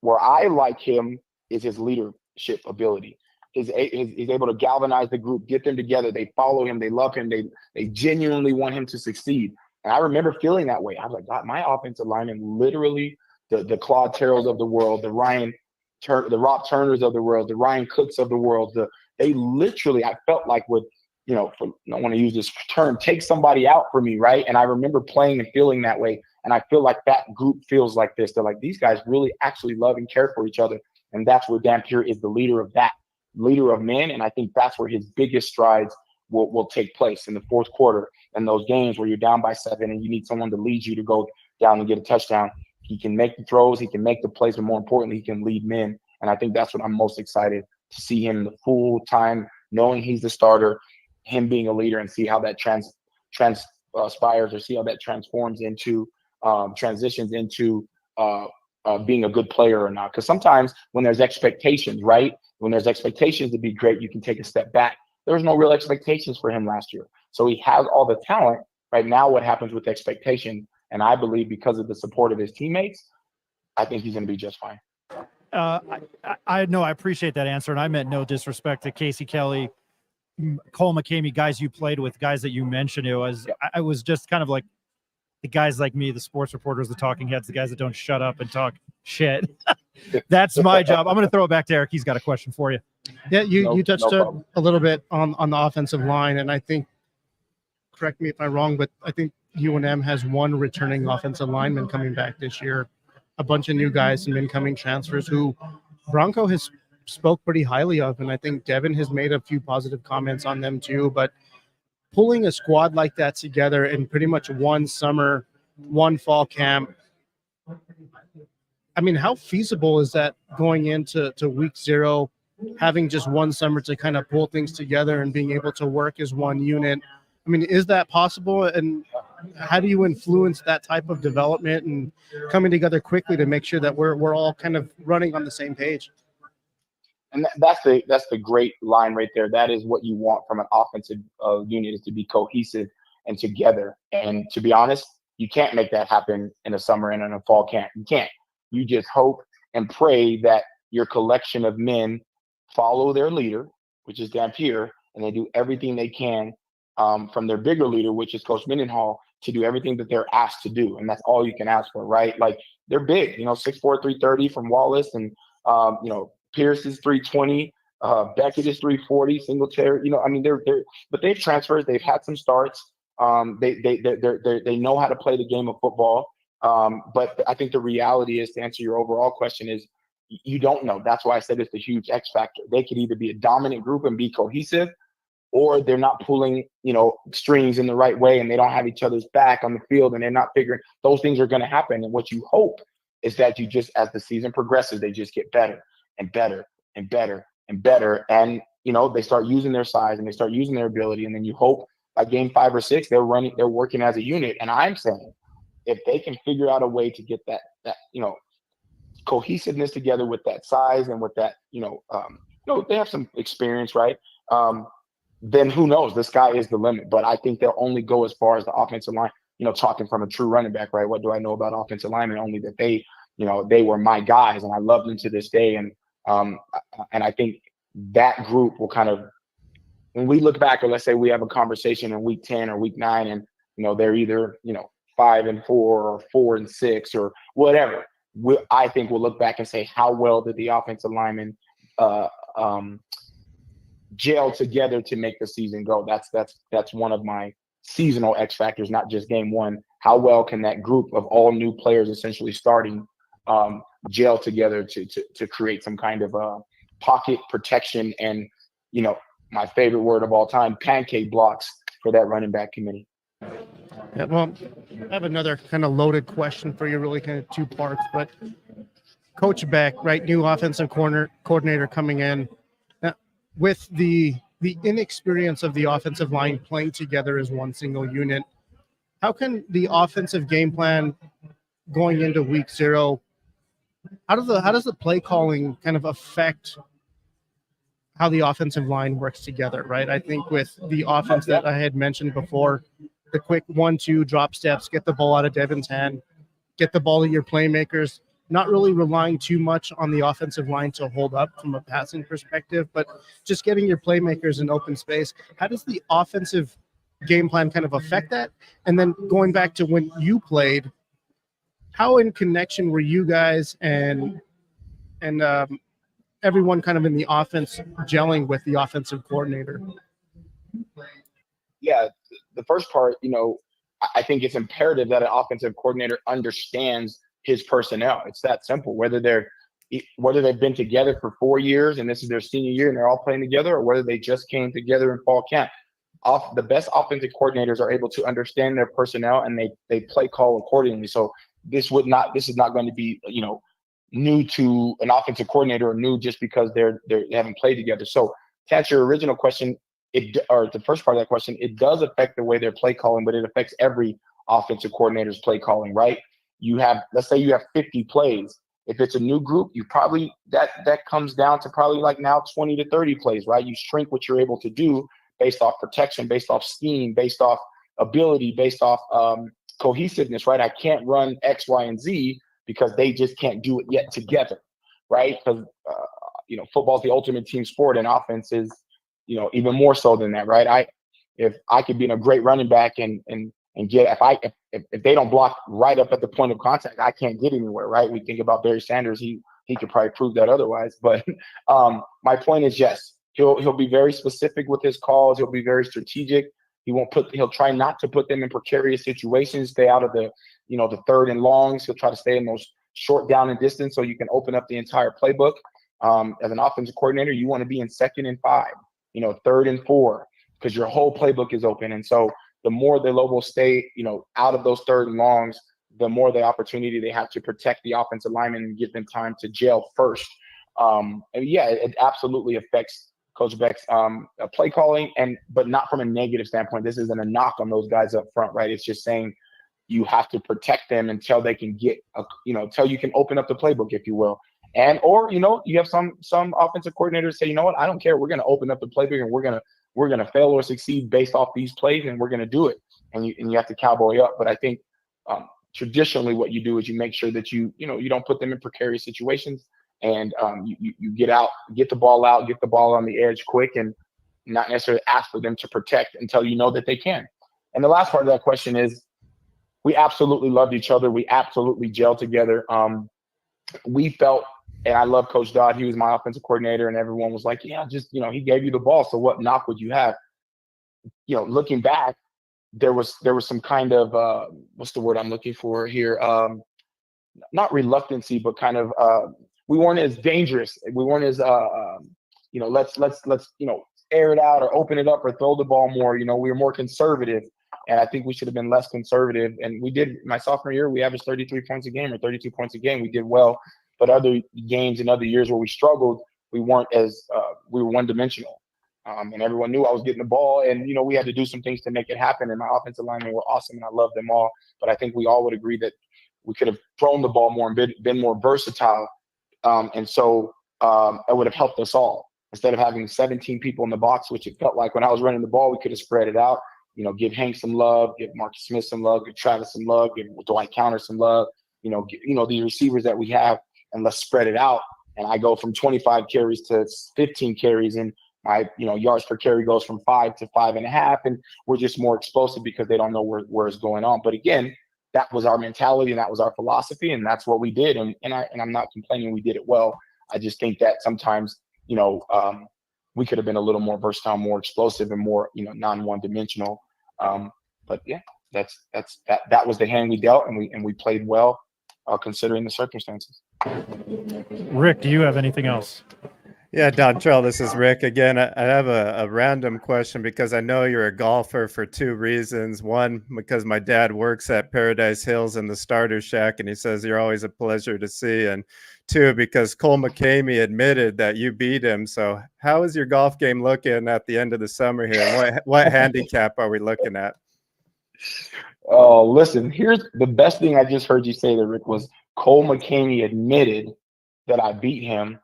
S6: Where I like him is his leadership ability. He's able to galvanize the group, get them together. They follow him. They love him. They genuinely want him to succeed. And I remember feeling that way. I was like, God, my offensive lineman, literally the Claude Terrells of the world, the Rob Turners of the world, the Ryan Cooks of the world, they literally, I felt like would, I don't want to use this term, take somebody out for me, right? And I remember playing and feeling that way. And I feel like that group feels like this. They're like, these guys really actually love and care for each other. And that's where Dampier is the leader of that. Leader of men, and I think that's where his biggest strides will take place in the fourth quarter. And those games where you're down by 7 and you need someone to lead you to go down and get a touchdown. He can make the throws, he can make the plays, but more importantly, he can lead men. And I think that's what I'm most excited to see him the full time, knowing he's the starter, him being a leader, and see how that transpires or see how that transforms into transitions into being a good player or not. Because sometimes when there's expectations, right? When there's expectations to be great, you can take a step back. There was no real expectations for him last year. So he has all the talent. Right now, what happens with expectation, and I believe because of the support of his teammates, I think he's going to be just fine.
S2: I know I appreciate that answer, and I meant no disrespect to Casey Kelly, Cole McCamey, guys you played with, guys that you mentioned. I was just kind of like the guys like me, the sports reporters, the talking heads, the guys that don't shut up and talk shit. That's my job. I'm going to throw it back to Eric. He's got a question for you.
S3: Yeah, you touched a little bit on the offensive line, and I think, correct me if I'm wrong, but I think UNM has one returning offensive lineman coming back this year, a bunch of new guys, some incoming transfers who Bronco has spoke pretty highly of, and I think Devin has made a few positive comments on them too. But pulling a squad like that together in pretty much one summer, one fall camp, I mean, how feasible is that going into week 0, having just one summer to kind of pull things together and being able to work as one unit? I mean, is that possible? And how do you influence that type of development and coming together quickly to make sure that we're all kind of running on the same page?
S6: And that's the great line right there. That is what you want from an offensive unit, is to be cohesive and together. And to be honest, you can't make that happen in a summer and in a fall camp. You can't. You just hope and pray that your collection of men follow their leader, which is Dampier, and they do everything they can from their bigger leader, which is Coach Mendenhall, to do everything that they're asked to do. And that's all you can ask for, right? Like, they're big, 6'4", 330 from Wallace, and Pierce is 320, Beckett is 340, Singletary. I mean, but they've transferred. They've had some starts. They know how to play the game of football. But I think the reality is, to answer your overall question, is you don't know. That's why I said it's a huge X factor. They could either be a dominant group and be cohesive, or they're not pulling, strings in the right way, and they don't have each other's back on the field, and they're not figuring. Those things are going to happen. And what you hope is that you just, as the season progresses, they just get better and better and better and better. And, they start using their size and they start using their ability. And then you hope by game 5 or 6, they're working as a unit. And I'm saying, if they can figure out a way to get that cohesiveness together with that size and with that, they have some experience, right? Then who knows? The sky is the limit. But I think they'll only go as far as the offensive line, talking from a true running back, right? What do I know about offensive linemen? Only that they were my guys, and I love them to this day. And I think that group will kind of, when we look back, or let's say we have a conversation in week 10 or week 9, and they're either 5-4 or 4-6 or whatever. I think we'll look back and say, how well did the offensive linemen gel together to make the season go? That's one of my seasonal X factors, not just game one. How well can that group of all new players essentially starting gel together to create some kind of pocket protection and, my favorite word of all time, pancake blocks for that running back committee.
S3: Yeah, well, I have another kind of loaded question for you, really kind of two parts. But Coach Beck, right, new offensive coordinator coming in, with the inexperience of the offensive line playing together as one single unit. How can the offensive game plan going into week 0? How does the play calling kind of affect how the offensive line works together, right? I think with the offense that I had mentioned before, the quick 1-2 drop steps, get the ball out of Devin's hand, get the ball to your playmakers, not really relying too much on the offensive line to hold up from a passing perspective, but just getting your playmakers in open space. How does the offensive game plan kind of affect that? And then going back to when you played, how in connection were you guys and everyone kind of in the offense gelling with the offensive coordinator?
S6: Yeah, the first part, I think it's imperative that an offensive coordinator understands his personnel. It's that simple. Whether they've been together for 4 years and this is their senior year and they're all playing together, or whether they just came together in fall camp. The best offensive coordinators are able to understand their personnel and they play call accordingly. So this is not going to be new to an offensive coordinator or new just because they haven't played together. So to answer your original question, or the first part of that question, it does affect the way they're play calling, but it affects every offensive coordinator's play calling, right? Let's say you have 50 plays. If it's a new group, you probably that comes down to probably like now 20 to 30 plays, right? You shrink what you're able to do based off protection, based off scheme, based off ability, based off cohesiveness, right? I can't run X, Y, and Z because they just can't do it yet together, right? Because football is the ultimate team sport, and offense is even more so than that, right? If I could be a great running back and get if they don't block right up at the point of contact, I can't get anywhere, right? We think about Barry Sanders, he could probably prove that otherwise. But my point is, yes, he'll be very specific with his calls. He'll be very strategic. He'll try not to put them in precarious situations, stay out of the the 3rd and longs. He'll try to stay in those short down and distance so you can open up the entire playbook. As an offensive coordinator, you want to be in 2nd and 5, 3rd and 4, because your whole playbook is open. And so the more the Lobos stay, out of those 3rd and longs, the more the opportunity they have to protect the offensive lineman and give them time to gel first. And yeah, it absolutely affects Coach Beck's play calling, but not from a negative standpoint. This isn't a knock on those guys up front, right? It's just saying you have to protect them until they can get, until you can open up the playbook, if you will. Or you have some offensive coordinators say, what, I don't care. We're going to open up the playbook and we're going to fail or succeed based off these plays, and we're going to do it. And you have to cowboy up. But I think traditionally what you do is you make sure that you don't put them in precarious situations, and you get the ball on the edge quick, and not necessarily ask for them to protect until you know that they can. And the last part of that question is, we absolutely loved each other. We absolutely gelled together. We felt, and I love Coach Dodd. He was my offensive coordinator, and everyone was like, yeah, just, he gave you the ball. So what knock would you have? Looking back, there was some kind of, what's the word I'm looking for here? Not reluctancy, but kind of, we weren't as dangerous. We weren't as, let's air it out or open it up or throw the ball more. We were more conservative. And I think we should have been less conservative. And we did. My sophomore year, we averaged 33 points a game or 32 points a game. We did well. But other games and other years where we struggled, we weren't as we were one-dimensional. And everyone knew I was getting the ball. And, we had to do some things to make it happen. And my offensive linemen were awesome, and I love them all. But I think we all would agree that we could have thrown the ball more and been more versatile. And so it would have helped us all. Instead of having 17 people in the box, which it felt like when I was running the ball, we could have spread it out. Give Hank some love, give Marcus Smith some love, give Travis some love, give Dwight Counter some love, these receivers that we have, and let's spread it out. And I go from 25 carries to 15 carries, and my yards per carry goes from 5 to 5.5, and we're just more explosive because they don't know where it's going on. But again, that was our mentality and that was our philosophy, and that's what we did. And I'm not complaining, we did it well. I just think that sometimes, we could have been a little more versatile, more explosive, and more, non-one dimensional. But yeah, that was the hand we dealt, and we played well, considering the circumstances.
S2: Rick, do you have anything else?
S4: Yeah, DonTrell, this is Rick again. I have a random question because I know you're a golfer for two reasons. One, because my dad works at Paradise Hills in the starter shack, and he says you're always a pleasure to see. And two, because Cole McCamey admitted that you beat him. So how is your golf game looking at the end of the summer here? And what handicap are we looking at?
S6: Oh, listen, here's the best thing I just heard you say there, Rick, was Cole McCamey admitted that I beat him.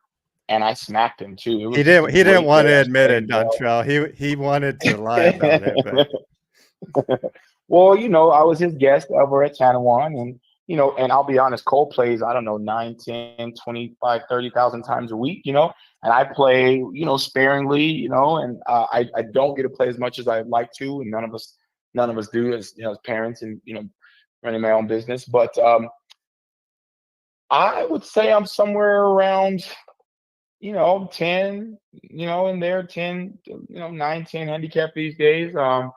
S6: And I smacked him too.
S4: He didn't want to admit it, DonTrell. He wanted to lie about it. But.
S6: Well, I was his guest over at Chanawan, and I'll be honest, Cole plays, I don't know, 9, 10, 25, 30,000 times a week, and I play, sparingly, and I don't get to play as much as I'd like to, and none of us do as parents and running my own business. But I would say I'm somewhere around 10, in there, 10, 9, 10 handicap these days. But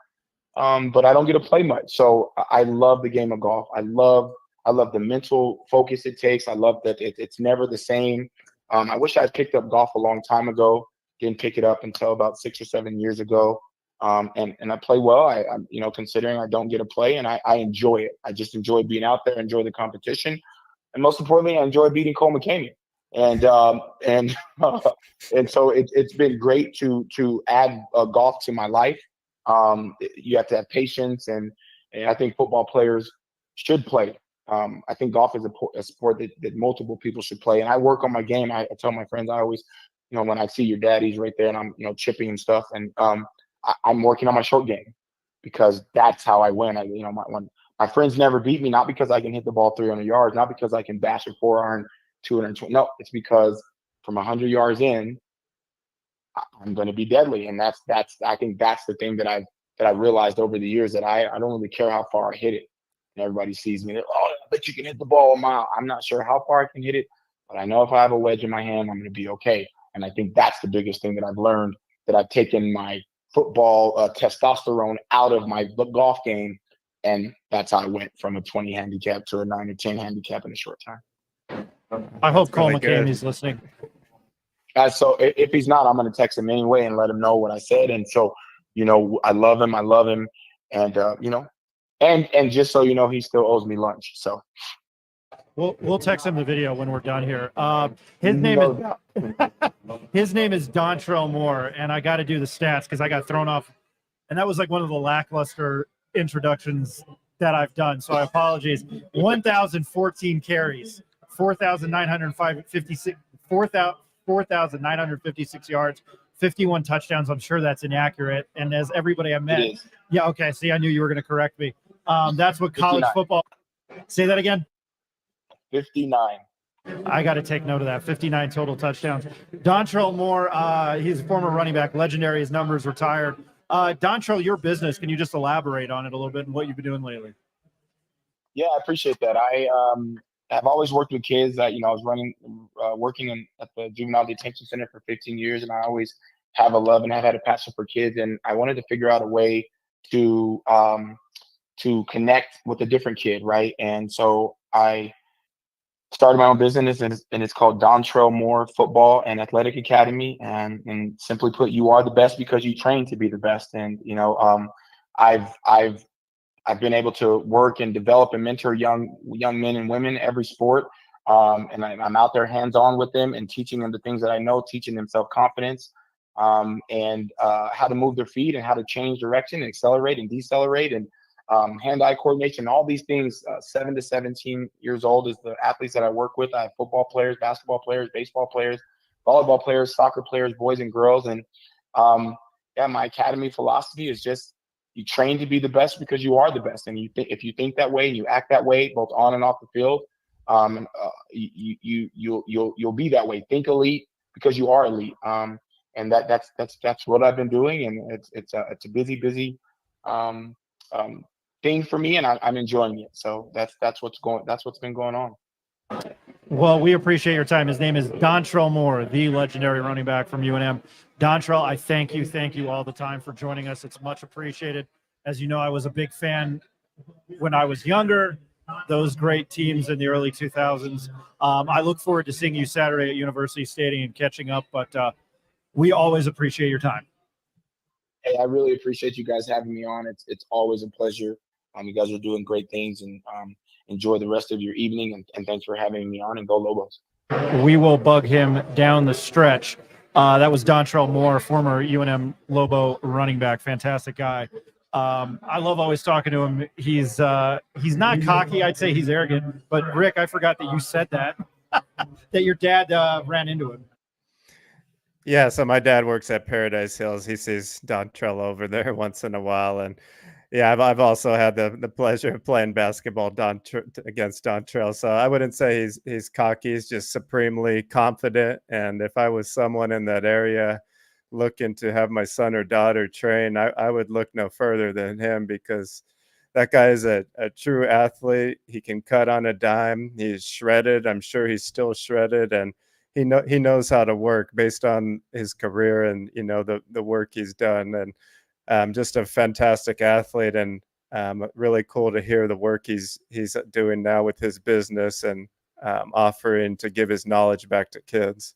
S6: I don't get to play much. So I love the game of golf. I love the mental focus it takes. I love that it's never the same. I wish I had picked up golf a long time ago. Didn't pick it up until about 6 or 7 years ago. And I play well. I'm considering I don't get to play, and I enjoy it. I just enjoy being out there, enjoy the competition. And most importantly, I enjoy beating Cole McCamey. And so it's been great to add golf to my life. You have to have patience, and I think football players should play. I think golf is a sport that multiple people should play. And I work on my game. I tell my friends, I always, when I see your daddy's right there and I'm, chipping and stuff, and I'm working on my short game because that's how I win. When my friends never beat me, not because I can hit the ball 300 yards, not because I can bash a 4-iron 220. No, it's because from 100 yards in, I'm going to be deadly. And I think that's the thing that I realized over the years, that I don't really care how far I hit it. And everybody sees me, I bet you can hit the ball a mile. I'm not sure how far I can hit it, but I know if I have a wedge in my hand, I'm going to be okay. And I think that's the biggest thing that I've learned, that I've taken my football testosterone out of my golf game. And that's how I went from a 20 handicap to a 9 or 10 handicap in a short time.
S2: I hope Cole McCamey's listening.
S6: So if he's not, I'm going to text him anyway and let him know what I said. And so, I love him. And, and just so he still owes me lunch. So
S2: we'll text him the video when we're done here. His name is DonTrell Moore, and I got to do the stats because I got thrown off. And that was like one of the lackluster introductions that I've done. So I apologize. 1,014 carries. 4,956 yards, 51 touchdowns. I'm sure that's inaccurate. And as everybody I met, yeah, okay. See, I knew you were going to correct me. That's what college
S6: 59.
S2: Football. Say that again.
S6: 59.
S2: I got to take note of that. 59 total touchdowns. DonTrell Moore, he's a former running back, legendary. His numbers retired. DonTrell, your business, can you just elaborate on it a little bit and what you've been doing lately?
S6: Yeah, I appreciate that. I've always worked with kids. I was working at the Juvenile Detention Center for 15 years, and I always have a love and have had a passion for kids. And I wanted to figure out a way to connect with a different kid, right? And so I started my own business, and it's called DonTrell Moore Football and Athletic Academy. And simply put, you are the best because you train to be the best. And I've been able to work and develop and mentor young men and women, every sport. And I'm out there hands-on with them and teaching them the things that I know, teaching them self-confidence, and how to move their feet and how to change direction and accelerate and decelerate, and hand-eye coordination, all these things. 7 to 17 years old is the athletes that I work with. I have football players, basketball players, baseball players, volleyball players, soccer players, boys and girls. And my academy philosophy is just, you train to be the best because you are the best. And if you think that way and you act that way, both on and off the field, you'll be that way. Think elite because you are elite. and that's what I've been doing, and it's a busy thing for me, and I'm enjoying it. So that's what's been going on.
S2: Well, we appreciate your time. His name is DonTrell Moore, the legendary running back from UNM. DonTrell, I thank you all the time for joining us. It's much appreciated. As you know, I was a big fan when I was younger, those great teams in the early 2000s. I look forward to seeing you Saturday at University Stadium and catching up, but we always appreciate your time.
S6: Hey, I really appreciate you guys having me on. It's always a pleasure. You guys are doing great things, and enjoy the rest of your evening, and thanks for having me on, and go Lobos.
S2: We will bug him down the stretch. That was DonTrell Moore, former UNM Lobo running back. Fantastic guy. I love always talking to him. He's not cocky. I'd say he's arrogant. But Rick, I forgot that you said that, that your dad ran into him.
S4: Yeah, so my dad works at Paradise Hills. He sees DonTrell over there once in a while, and yeah, I've also had the pleasure of playing basketball against DonTrell. So I wouldn't say he's cocky. He's just supremely confident. And if I was someone in that area looking to have my son or daughter train, I would look no further than him, because that guy is a true athlete. He can cut on a dime. He's shredded. I'm sure he's still shredded, and he knows how to work based on his career and the work he's done. And just a fantastic athlete, and really cool to hear the work he's doing now with his business and offering to give his knowledge back to kids.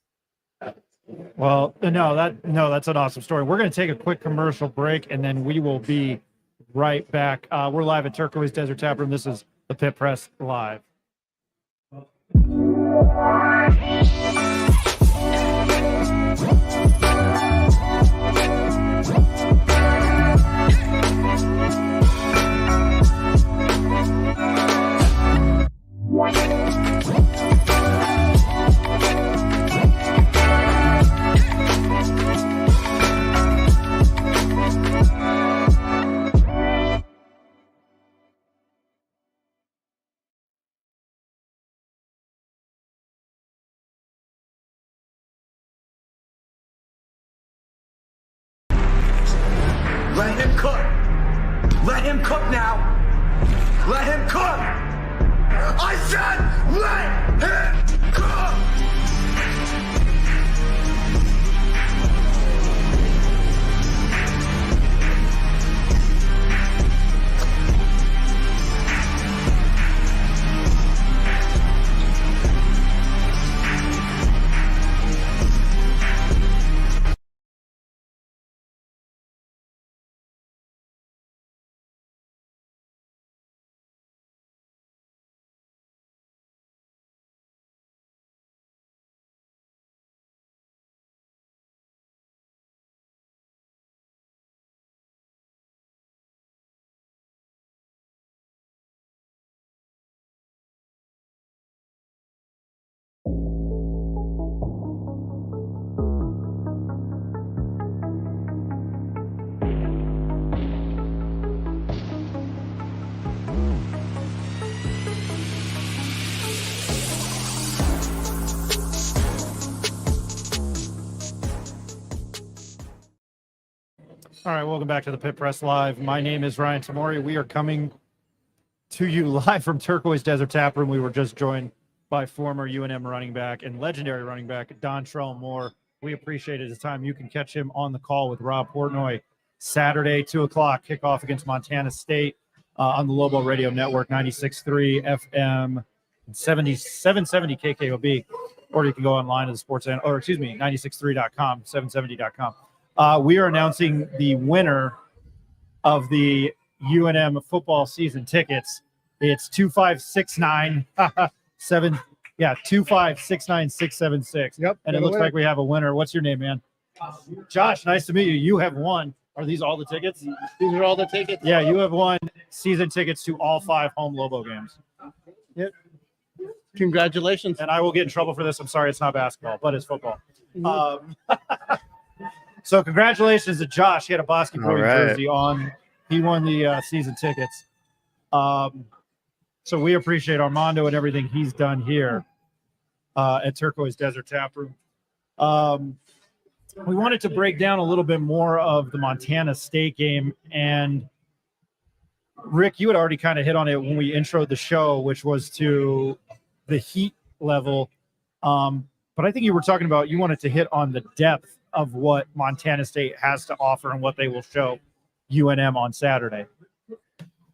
S2: Well, that's an awesome story. We're going to take a quick commercial break, and then we will be right back. We're live at Turquoise Desert Taproom. This is the Pit Press Live.
S5: Let him cook. Let him cook now. Let him cook. I said let him cook.
S2: All right, welcome back to the Pit Press Live. My name is Ryan Tamori. We are coming to you live from Turquoise Desert Taproom. We were just joined by former UNM running back and legendary running back DonTrell Moore. We appreciated his time. You can catch him on the call with Rob Portnoy Saturday, 2 o'clock, kickoff against Montana State on the Lobo Radio Network, 96.3 FM, 770 KKOB, or you can go online to the sports, 963.com, 770.com. We are announcing the winner of the UNM football season tickets. It's 2569 2569676.
S3: Yep.
S2: And it looks like we have a winner. What's your name, man? Josh, nice to meet you. You have won. Are these all the tickets?
S3: These are all the tickets.
S2: Yeah, you have won season tickets to all 5 home Lobo games.
S3: Yep. Congratulations.
S2: And I will get in trouble for this. I'm sorry, it's not basketball, but it's football. So congratulations to Josh. He had a basketball jersey on. He won the season tickets. So we appreciate Armando and everything he's done here at Turquoise Desert Taproom. we wanted to break down a little bit more of the Montana State game. And Rick, you had already kind of hit on it when we introed the show, which was to the heat level. But I think you were talking about, you wanted to hit on the depth of what Montana State has to offer and what they will show UNM on Saturday.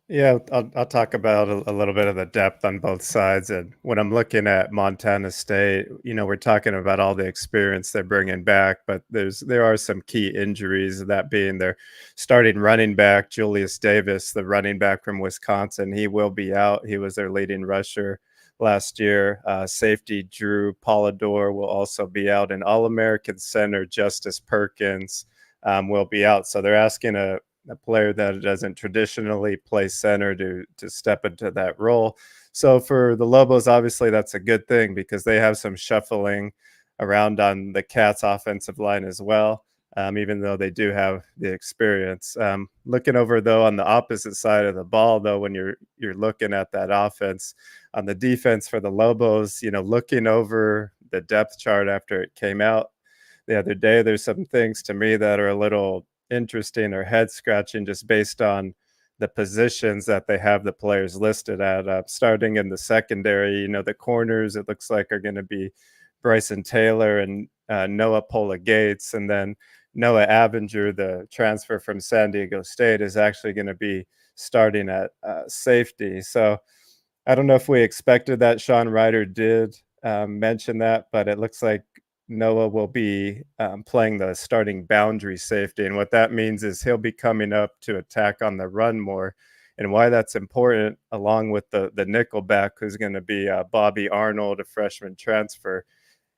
S4: Yeah, I'll talk about a little bit of the depth on both sides. And when I'm looking at Montana State, we're talking about all the experience they're bringing back, but there are some key injuries, that being their starting running back, Julius Davis, the running back from Wisconsin. He will be out. He was their leading rusher last year. Safety Drew Polidor will also be out, and All-American center Justice Perkins will be out. So they're asking a player that doesn't traditionally play center to step into that role. So for the Lobos, obviously that's a good thing because they have some shuffling around on the Cats offensive line as well, even though they do have the experience. Looking over though on the opposite side of the ball though, when you're looking at that offense, on the defense for the Lobos, looking over the depth chart after it came out the other day, there's some things to me that are a little interesting or head scratching just based on the positions that they have the players listed at. Starting in the secondary, the corners it looks like are going to be Bryson Taylor and Noah Pola Gates, and then Noah Avenger, the transfer from San Diego State, is actually going to be starting at safety. So I don't know if we expected that. Sean Ryder did mention that, but it looks like Noah will be playing the starting boundary safety. And what that means is he'll be coming up to attack on the run more. And why that's important, along with the nickel back, who's going to be Bobby Arnold, a freshman transfer,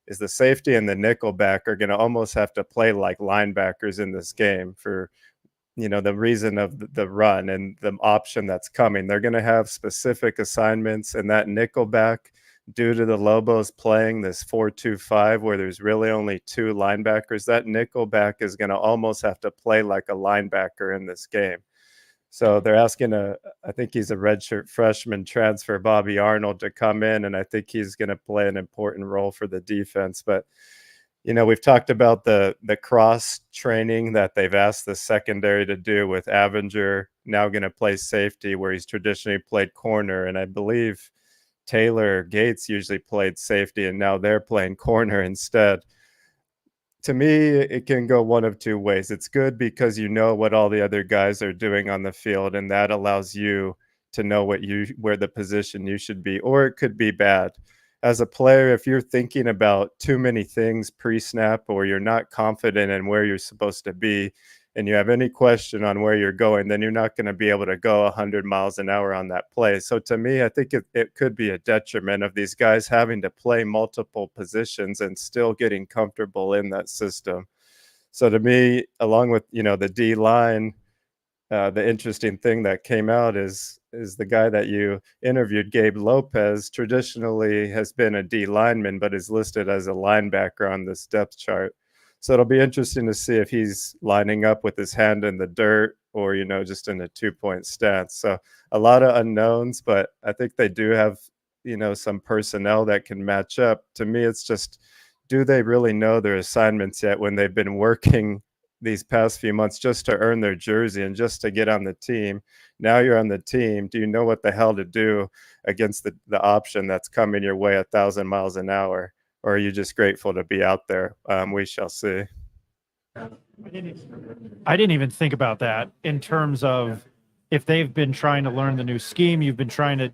S4: is the safety and the nickel back are going to almost have to play like linebackers in this game for, the reason of the run and the option that's coming. They're going to have specific assignments, and that nickel back, due to the Lobos playing this 4-2-5 where there's really only two linebackers, that nickel back is going to almost have to play like a linebacker in this game. So they're asking I think he's a redshirt freshman transfer, Bobby Arnold, to come in, and I think he's going to play an important role for the defense. But, we've talked about the cross training that they've asked the secondary to do, with Avenger now going to play safety where he's traditionally played corner, and I believe Taylor Gates usually played safety, and now they're playing corner instead. To me, it can go one of two ways. It's good because you know what all the other guys are doing on the field, and that allows you to know where the position you should be, or it could be bad. As a player, if you're thinking about too many things pre-snap, or you're not confident in where you're supposed to be, and you have any question on where you're going, then you're not going to be able to go 100 miles an hour on that play. So to me, I think it could be a detriment of these guys having to play multiple positions and still getting comfortable in that system. So to me, along with, the D line, the interesting thing that came out is the guy that you interviewed, Gabe Lopez, traditionally has been a D lineman, but is listed as a linebacker on this depth chart. So it'll be interesting to see if he's lining up with his hand in the dirt or, just in a 2-point stance. So a lot of unknowns, but I think they do have, some personnel that can match up. To me, it's just, do they really know their assignments yet when they've been working these past few months just to earn their jersey and just to get on the team? Now you're on the team. Do you know what the hell to do against the option that's coming your way 1,000 miles an hour? Or are you just grateful to be out there? We shall see.
S2: I didn't even think about that in terms of if they've been trying to learn the new scheme, you've been trying to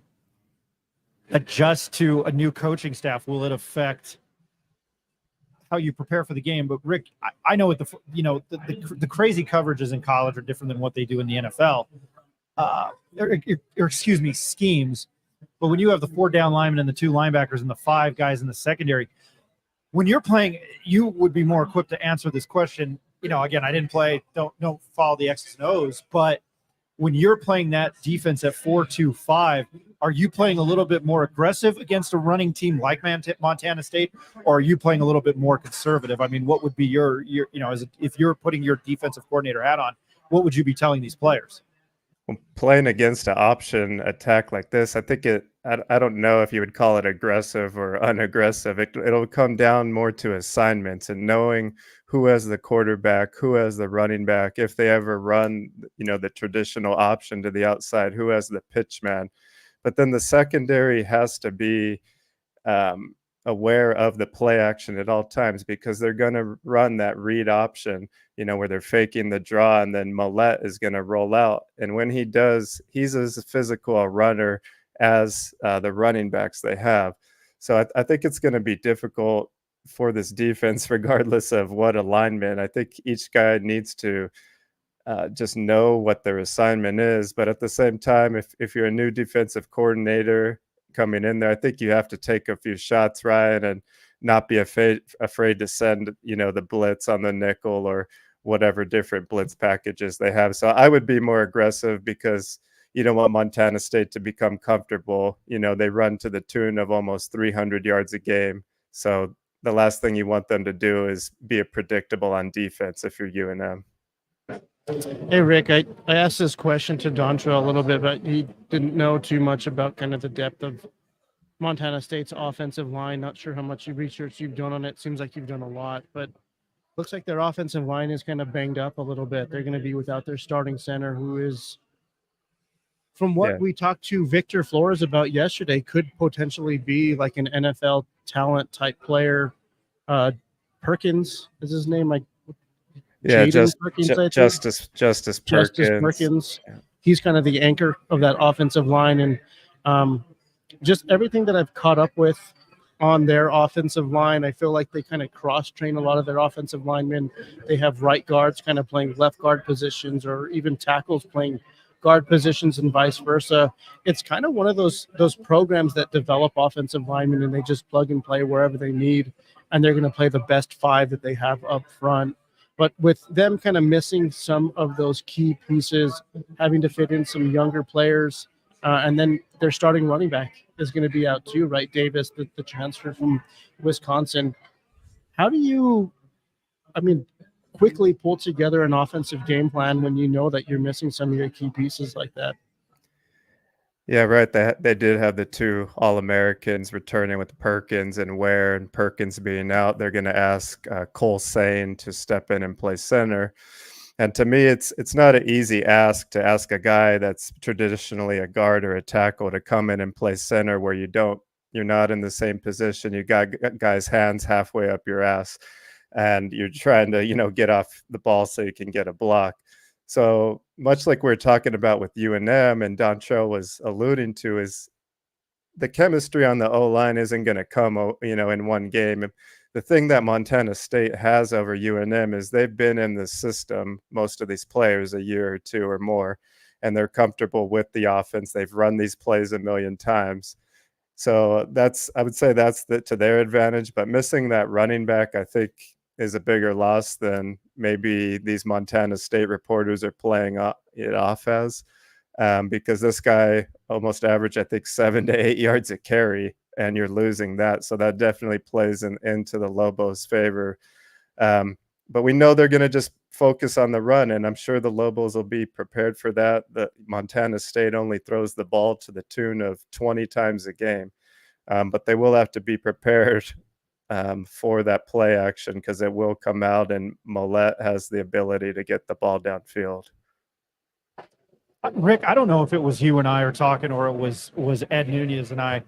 S2: adjust to a new coaching staff. Will it affect how you prepare for the game? But Rick, I know what the crazy coverages in college are different than what they do in the NFL. Schemes. But when you have the 4 down linemen and the 2 linebackers and the 5 guys in the secondary, when you're playing, you would be more equipped to answer this question. Again, I didn't play, don't follow the X's and O's, but when you're playing that defense at 4-2-5, are you playing a little bit more aggressive against a running team like Montana State, or are you playing a little bit more conservative? I mean, what would be your if you're putting your defensive coordinator hat on, what would you be telling these players?
S4: Well, playing against an option attack like this, I think I don't know if you would call it aggressive or unaggressive. It'll come down more to assignments and knowing who has the quarterback, who has the running back, if they ever run, the traditional option to the outside, who has the pitch man. But then the secondary has to be aware of the play action at all times, because they're going to run that read option, where they're faking the draw, and then Millette is going to roll out. And when he does, he's as physical a runner as the running backs they have. So I think it's going to be difficult for this defense, regardless of what alignment. I think each guy needs to just know what their assignment is. But at the same time, if you're a new defensive coordinator coming in there, I think you have to take a few shots, Ryan, and not be afraid to send, the blitz on the nickel or whatever different blitz packages they have. So I would be more aggressive, because you don't want Montana State to become comfortable. They run to the tune of almost 300 yards a game. So the last thing you want them to do is be predictable on defense if you're UNM.
S3: Hey, Rick, I asked this question to DonTrell a little bit, but he didn't know too much about kind of the depth of Montana State's offensive line. Not sure how much research you've done on it. Seems like you've done a lot, but looks like their offensive line is kind of banged up a little bit. They're going to be without their starting center, who is, from what we talked to Victor Flores about yesterday, could potentially be like an NFL talent type player. Perkins is his name.
S4: Justice
S3: Perkins.
S4: Yeah.
S3: He's kind of the anchor of that offensive line. And just everything that I've caught up with on their offensive line, I feel like they kind of cross-train a lot of their offensive linemen. They have right guards kind of playing left guard positions, or even tackles playing guard positions, and vice versa. It's kind of one of those programs that develop offensive linemen, and they just plug and play wherever they need, and they're going to play the best five that they have up front. But with them kind of missing some of those key pieces, having to fit in some younger players, and then their starting running back is going to be out too, right? Davis, the transfer from Wisconsin. How do you, quickly pull together an offensive game plan when you know that you're missing some of your key pieces like that?
S4: Yeah, right. They did have the two All-Americans returning with Perkins and Ware, and Perkins being out. They're going to ask Cole Sane to step in and play center. And to me, it's not an easy ask to ask a guy that's traditionally a guard or a tackle to come in and play center, where you're not in the same position. You got guys' hands halfway up your ass, and you're trying to, get off the ball so you can get a block. So much like we're talking about with UNM and DonTrell was alluding to, is the chemistry on the O-line isn't going to come, in one game. The thing that Montana State has over UNM is they've been in the system, most of these players, a year or two or more, and they're comfortable with the offense. They've run these plays a million times. So I would say that's to their advantage. But missing that running back, I think, is a bigger loss than maybe these Montana State reporters are playing it off as, because this guy almost averaged, I think, 7 to 8 yards a carry, and you're losing that. So that definitely plays into the Lobos' favor. But we know they're going to just focus on the run, and I'm sure the Lobos will be prepared for that. The Montana State only throws the ball to the tune of 20 times a game, but they will have to be prepared for that play action, because it will come out, and Millette has the ability to get the ball downfield.
S2: Rick, I don't know if it was you and I are talking, or it was Ed Nunez and I,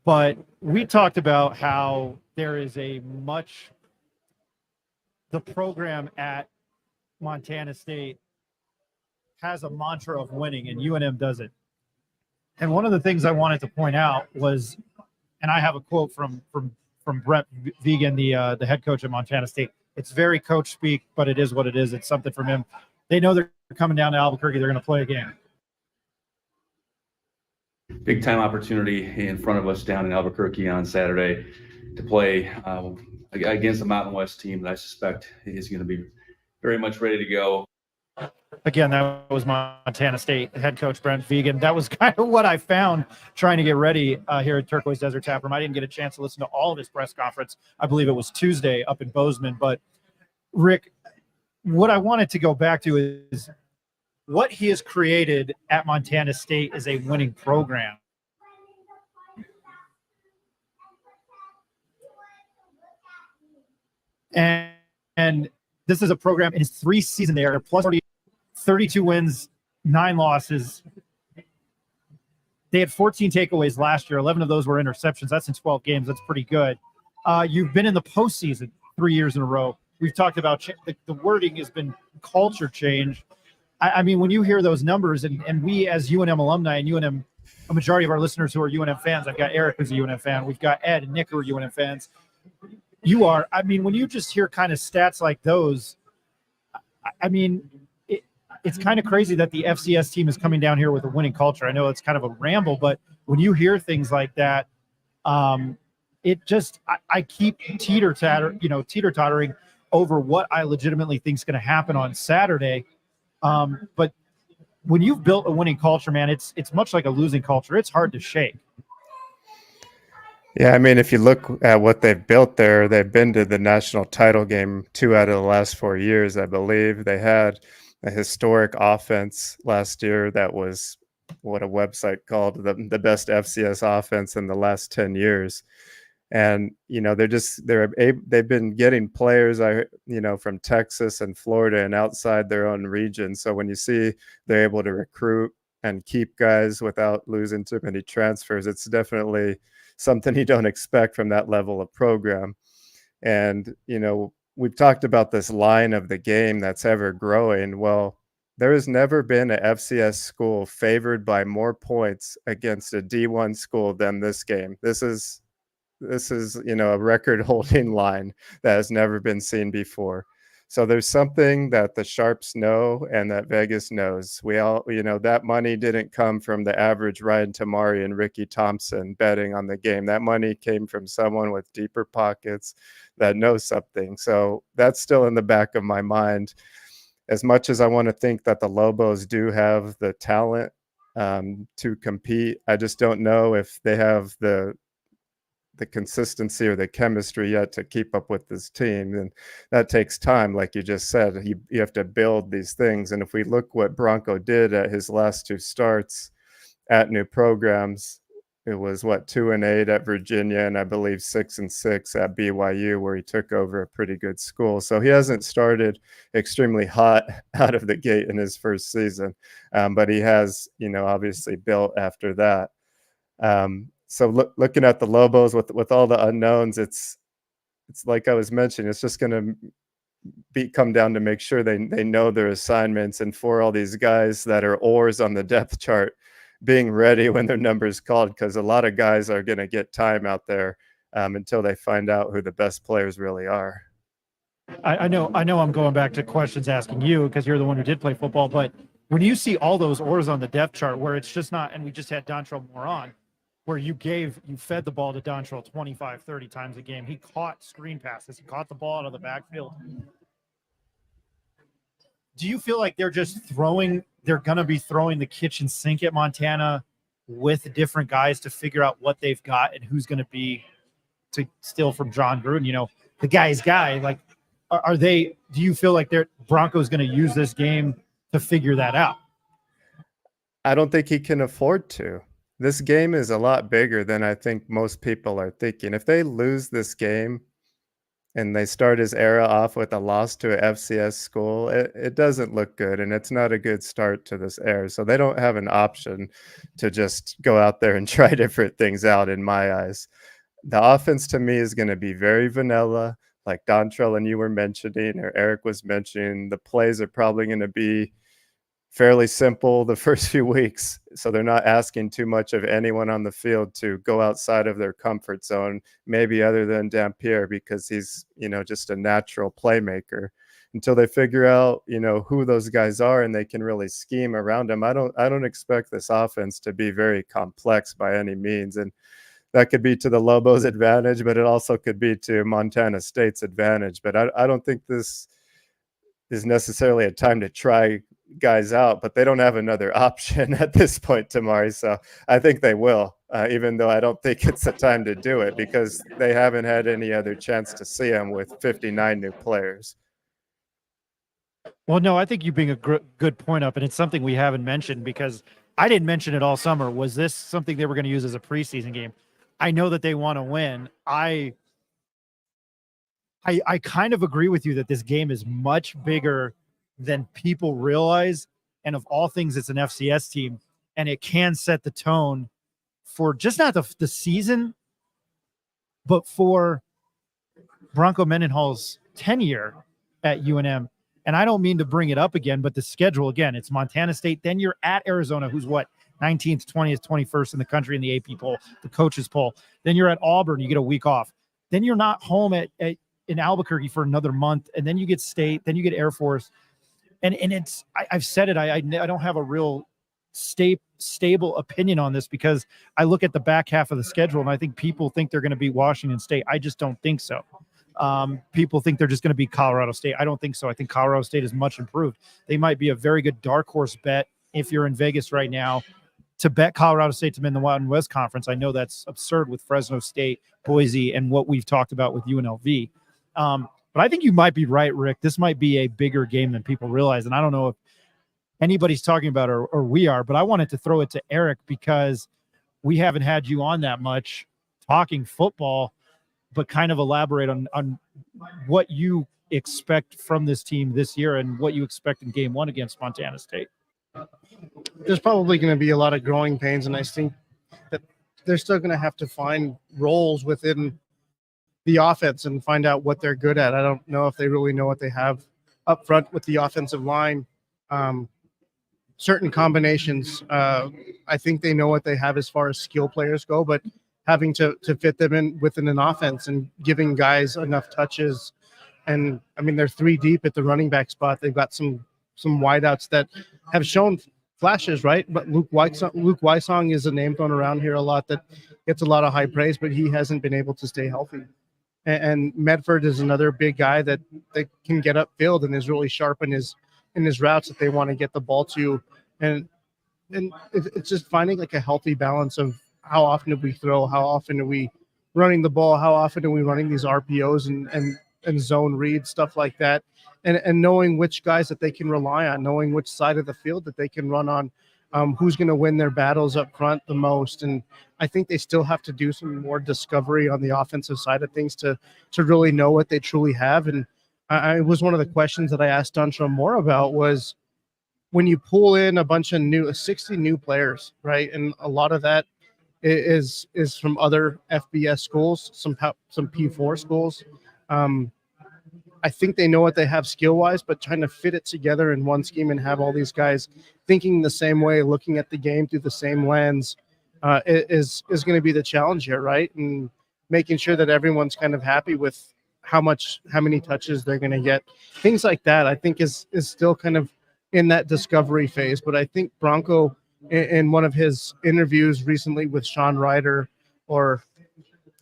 S2: but we talked about how there is the program at Montana State has a mantra of winning, and UNM doesn't. And one of the things I wanted to point out was, and I have a quote from Brent Vegan, the head coach at Montana State. It's very coach speak, but it is what it is. It's something from him. They know they're coming down to Albuquerque. They're going to play a game.
S7: Big time opportunity in front of us down in Albuquerque on Saturday to play against a Mountain West team that I suspect is going to be very much ready to go.
S2: Again, that was Montana State head coach Brent Vegan. That was kind of what I found trying to get ready here at Turquoise Desert Taproom. I didn't get a chance to listen to all of his press conference. I believe it was Tuesday up in Bozeman. But, Rick, what I wanted to go back to is what he has created at Montana State is a winning program. And this is a program in his 3 seasons there, plus 32 wins, 9 losses. They had 14 takeaways last year. 11 of those were interceptions. That's in 12 games. That's pretty good. You've been in the postseason 3 years in a row. We've talked about the wording has been culture change. I mean, when you hear those numbers, and we as UNM alumni and UNM, a majority of our listeners who are UNM fans, I've got Eric who's a UNM fan. We've got Ed and Nick who are UNM fans. You are. I mean, when you just hear kind of stats like those, I mean, it's kind of crazy that the FCS team is coming down here with a winning culture. I know it's kind of a ramble, but when you hear things like that, it just I keep teeter-tottering over what I legitimately think is going to happen on Saturday. But when you've built a winning culture, man, it's much like a losing culture. It's hard to shake.
S4: Yeah, I mean, if you look at what they've built there, they've been to the national title game 2 out of the last 4 years, I believe. They had a historic offense last year that was what a website called the best FCS offense in the last 10 years. And, you know, they've been getting players, from Texas and Florida and outside their own region. So when you see they're able to recruit and keep guys without losing too many transfers, it's definitely something you don't expect from that level of program. And, you know, we've talked about this line of the game that's ever growing. Well, there has never been an FCS school favored by more points against a D1 school than this game. This is, a record-holding line that has never been seen before. So there's something that the Sharps know and that Vegas knows. We all, that money didn't come from the average Ryan Tamari and Ricky Thompson betting on the game. That money came from someone with deeper pockets that knows something. So that's still in the back of my mind. As much as I want to think that the Lobos do have the talent to compete, I just don't know if they have the consistency or the chemistry yet to keep up with this team. And that takes time. Like you just said, you have to build these things. And if we look what Bronco did at his last 2 starts at new programs, it was 2-8 at Virginia, and I believe 6-6 at BYU, where he took over a pretty good school. So he hasn't started extremely hot out of the gate in his first season, but he has, obviously built after that. So looking at the Lobos with all the unknowns, it's like I was mentioning, it's just going to come down to make sure they know their assignments, and for all these guys that are oars on the depth chart, being ready when their number is called, because a lot of guys are going to get time out there until they find out who the best players really are.
S2: I know I'm going back to questions asking you because you're the one who did play football, but when you see all those oars on the depth chart where it's just not, and we just had DonTrell Moore on, where you fed the ball to DonTrell 25, 30 times a game. He caught screen passes. He caught the ball out of the backfield. Do you feel like they're going to be throwing the kitchen sink at Montana with different guys to figure out what they've got and who's going to be, to steal from John Gruden, the guy's guy? Like, do you feel like Bronco's going to use this game to figure that out?
S4: I don't think he can afford to. This game is a lot bigger than I think most people are thinking. If they lose this game and they start his era off with a loss to an FCS school, it doesn't look good, and it's not a good start to this era. So they don't have an option to just go out there and try different things out, in my eyes. The offense to me is going to be very vanilla, like DonTrell and you were mentioning, or Eric was mentioning. The plays are probably going to be fairly simple the first few weeks, so they're not asking too much of anyone on the field to go outside of their comfort zone, maybe other than Dampier, because he's, just a natural playmaker. Until they figure out, who those guys are and they can really scheme around them, I don't expect this offense to be very complex by any means. And that could be to the Lobos' advantage, but it also could be to Montana State's advantage. But I don't think this is necessarily a time to try guys out, but they don't have another option at this point, Tamari. So I think they will, even though I don't think it's the time to do it, because they haven't had any other chance to see them with 59 new players.
S2: Well, no, I think you bring a good point up, and it's something we haven't mentioned because I didn't mention it all summer. Was this something they were going to use as a preseason game? I know that they want to win. I I kind of agree with you that this game is much bigger than people realize. And of all things, it's an FCS team, and it can set the tone for just not the season, but for Bronco Mendenhall's tenure at UNM. And I don't mean to bring it up again, but the schedule, again, it's Montana State. Then you're at Arizona, who's what, 19th, 20th, 21st in the country in the AP poll, the coaches poll. Then you're at Auburn, you get a week off. Then you're not home in Albuquerque for another month. And then you get State, then you get Air Force. And it's, I've said it, I don't have a real stable opinion on this, because I look at the back half of the schedule and I think people think they're going to beat Washington State. I just don't think so. People think they're just going to beat Colorado State. I don't think so. I think Colorado State is much improved. They might be a very good dark horse bet if you're in Vegas right now to bet Colorado State to win the Mountain West Conference. I know that's absurd with Fresno State, Boise, and what we've talked about with UNLV. But I think you might be right, Rick. This might be a bigger game than people realize. And I don't know if anybody's talking about it or we are, but I wanted to throw it to Eric because we haven't had you on that much talking football, but kind of elaborate on what you expect from this team this year and what you expect in game one against Montana State.
S3: There's probably going to be a lot of growing pains, and I think that they're still going to have to find roles within the offense and find out what they're good at. I don't know if they really know what they have up front with the offensive line. Certain combinations, I think they know what they have as far as skill players go, but having to fit them in within an offense and giving guys enough touches. And I mean, they're 3 deep at the running back spot. They've got some wideouts that have shown flashes, right? But Luke Wysong is a name thrown around here a lot that gets a lot of high praise, but he hasn't been able to stay healthy. And Medford is another big guy that can get upfield and is really sharp in his routes that they want to get the ball to. And it's just finding like a healthy balance of how often do we throw, how often are we running the ball, how often are we running these RPOs and zone reads, stuff like that. And knowing which guys that they can rely on, knowing which side of the field that they can run on, who's going to win their battles up front the most. And I think they still have to do some more discovery on the offensive side of things to really know what they truly have. And I was one of the questions that I asked DonTrell Moore about was when you pull in a bunch of 60 new players, right? And a lot of that is from other FBS schools, some P4 schools. I think they know what they have skill-wise, but trying to fit it together in one scheme and have all these guys thinking the same way, looking at the game through the same lens, is going to be the challenge here, right? And making sure that everyone's kind of happy with how many touches they're going to get. Things like that, I think, is still kind of in that discovery phase. But I think Bronco, in one of his interviews recently with Sean Ryder, or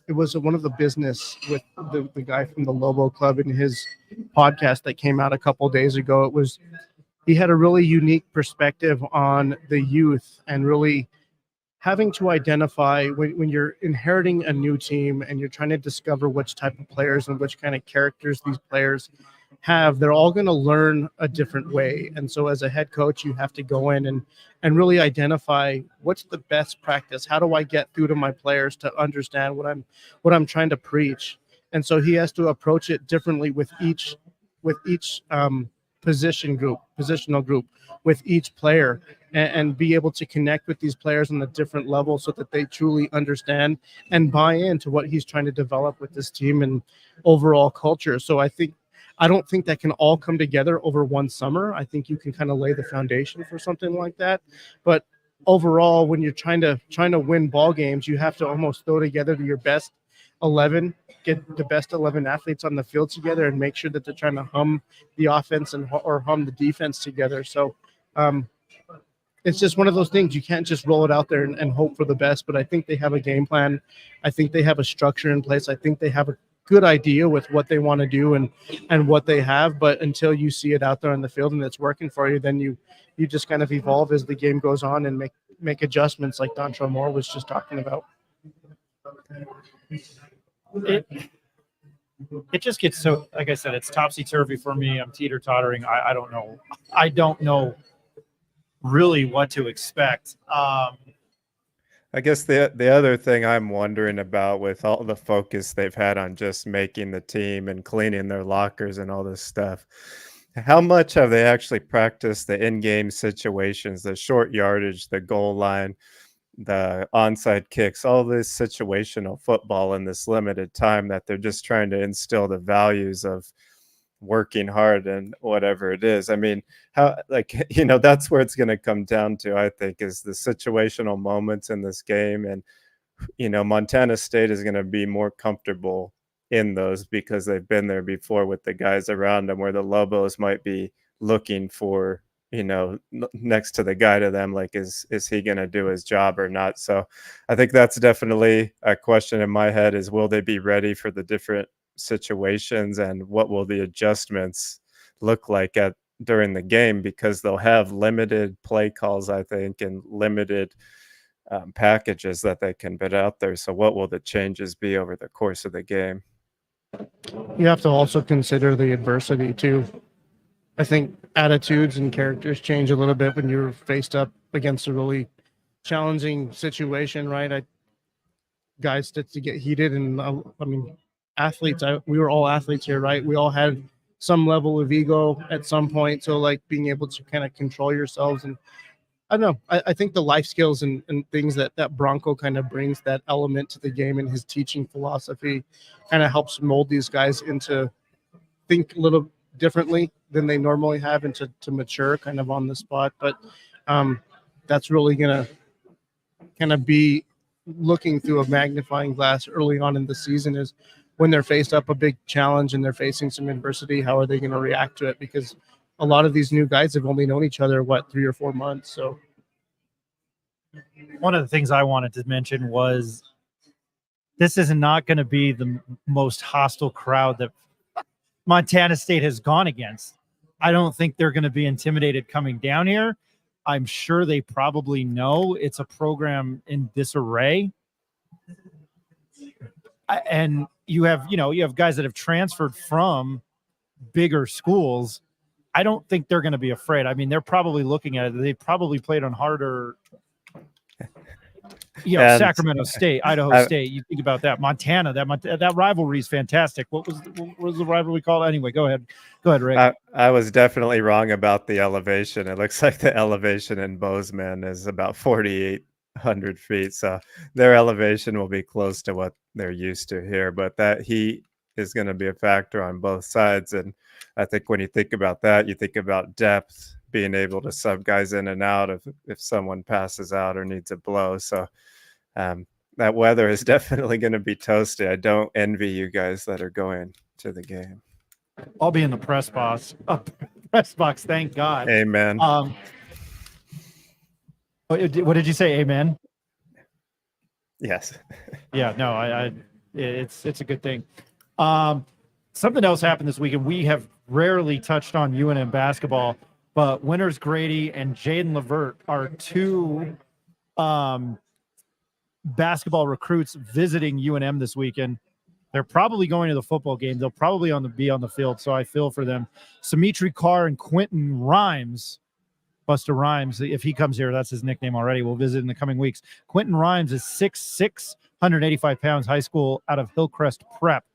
S3: it was one of the business with the guy from the Lobo Club in his podcast that came out a couple of days ago. He had a really unique perspective on the youth and really having to identify when you're inheriting a new team and you're trying to discover which type of players and which kind of characters these players have, they're all going to learn a different way. And so as a head coach, you have to go in and really identify what's the best practice. How do I get through to my players to understand what I'm trying to preach? And so he has to approach it differently with each positional group, with each player, and be able to connect with these players on a different level so that they truly understand and buy into what he's trying to develop with this team and overall culture. So I don't think that can all come together over one summer. I think you can kind of lay the foundation for something like that. But overall, when you're trying to win ball games, you have to almost throw together your best 11, get the best 11 athletes on the field together and make sure that they're trying to hum the offense or hum the defense together. So it's just one of those things. You can't just roll it out there and hope for the best. But I think they have a game plan. I think they have a structure in place. I think they have a good idea with what they want to do and what they have. But until you see it out there on the field and it's working for you, then you just kind of evolve as the game goes on and make adjustments like DonTrell Moore was just talking about.
S2: It just gets so, like I said, it's topsy-turvy for me. I'm teeter-tottering. I don't know. I don't know really what to expect.
S4: I guess the other thing I'm wondering about with all the focus they've had on just making the team and cleaning their lockers and all this stuff, how much have they actually practiced the in-game situations, the short yardage, the goal line, the onside kicks, all this situational football in this limited time that they're just trying to instill the values of working hard and whatever it is. I mean, how, like, that's where it's going to come down to, I think, is the situational moments in this game. And, Montana State is going to be more comfortable in those because they've been there before with the guys around them, where the Lobos might be looking for, next to the guy to them, like, is he going to do his job or not? So I think that's definitely a question in my head, is will they be ready for the different situations, and what will the adjustments look like during the game, because they'll have limited play calls, I think, and limited packages that they can put out there. So what will the changes be over the course of the game?
S3: You have to also consider the adversity too. I think attitudes and characters change a little bit when you're faced up against a really challenging situation, right? Guys to get heated, and I mean, athletes. We were all athletes here, right? We all had some level of ego at some point. So, like, being able to kind of control yourselves, and I don't know. I think the life skills and things that Bronco kind of brings, that element to the game, and his teaching philosophy kind of helps mold these guys into think a little differently than they normally have, and to mature kind of on the spot. But that's really going to kind of be looking through a magnifying glass early on in the season, is when they're faced up a big challenge and they're facing some adversity, how are they going to react to it? Because a lot of these new guys have only known each other, 3 or 4 months. So
S2: one of the things I wanted to mention was this is not going to be the most hostile crowd that Montana State has gone against. I don't think they're going to be intimidated coming down here. I'm sure they probably know it's a program in disarray. And you have guys that have transferred from bigger schools. I don't think they're going to be afraid. I mean, they're probably looking at it. They probably played on harder, Sacramento State, Idaho State. You think about that. Montana, that rivalry is fantastic. What was the rivalry called? Anyway, go ahead, Rick.
S4: I was definitely wrong about the elevation. It looks like the elevation in Bozeman is about 4,800 feet. So their elevation will be close to what they're used to here. But that heat is going to be a factor on both sides. And I think when you think about that, you think about depth, being able to sub guys in and out if someone passes out or needs a blow. So that weather is definitely going to be toasty. I don't envy you guys that are going to the game.
S2: I'll be in the press box. Thank God.
S4: Amen.
S2: What did you say? Amen.
S4: Yes.
S2: Yeah. No. It's a good thing. Something else happened this weekend. We have rarely touched on UNM basketball, but Winters Grady and Jaden Levert are two basketball recruits visiting UNM this weekend. They're probably going to the football game. They'll probably be on the field, so I feel for them. Symmetry Carr and Quentin Rhymes, Buster Rhymes, if he comes here, that's his nickname already. We'll visit in the coming weeks. Quentin Rhymes is 6'6", 185 pounds, high school out of Hillcrest Prep.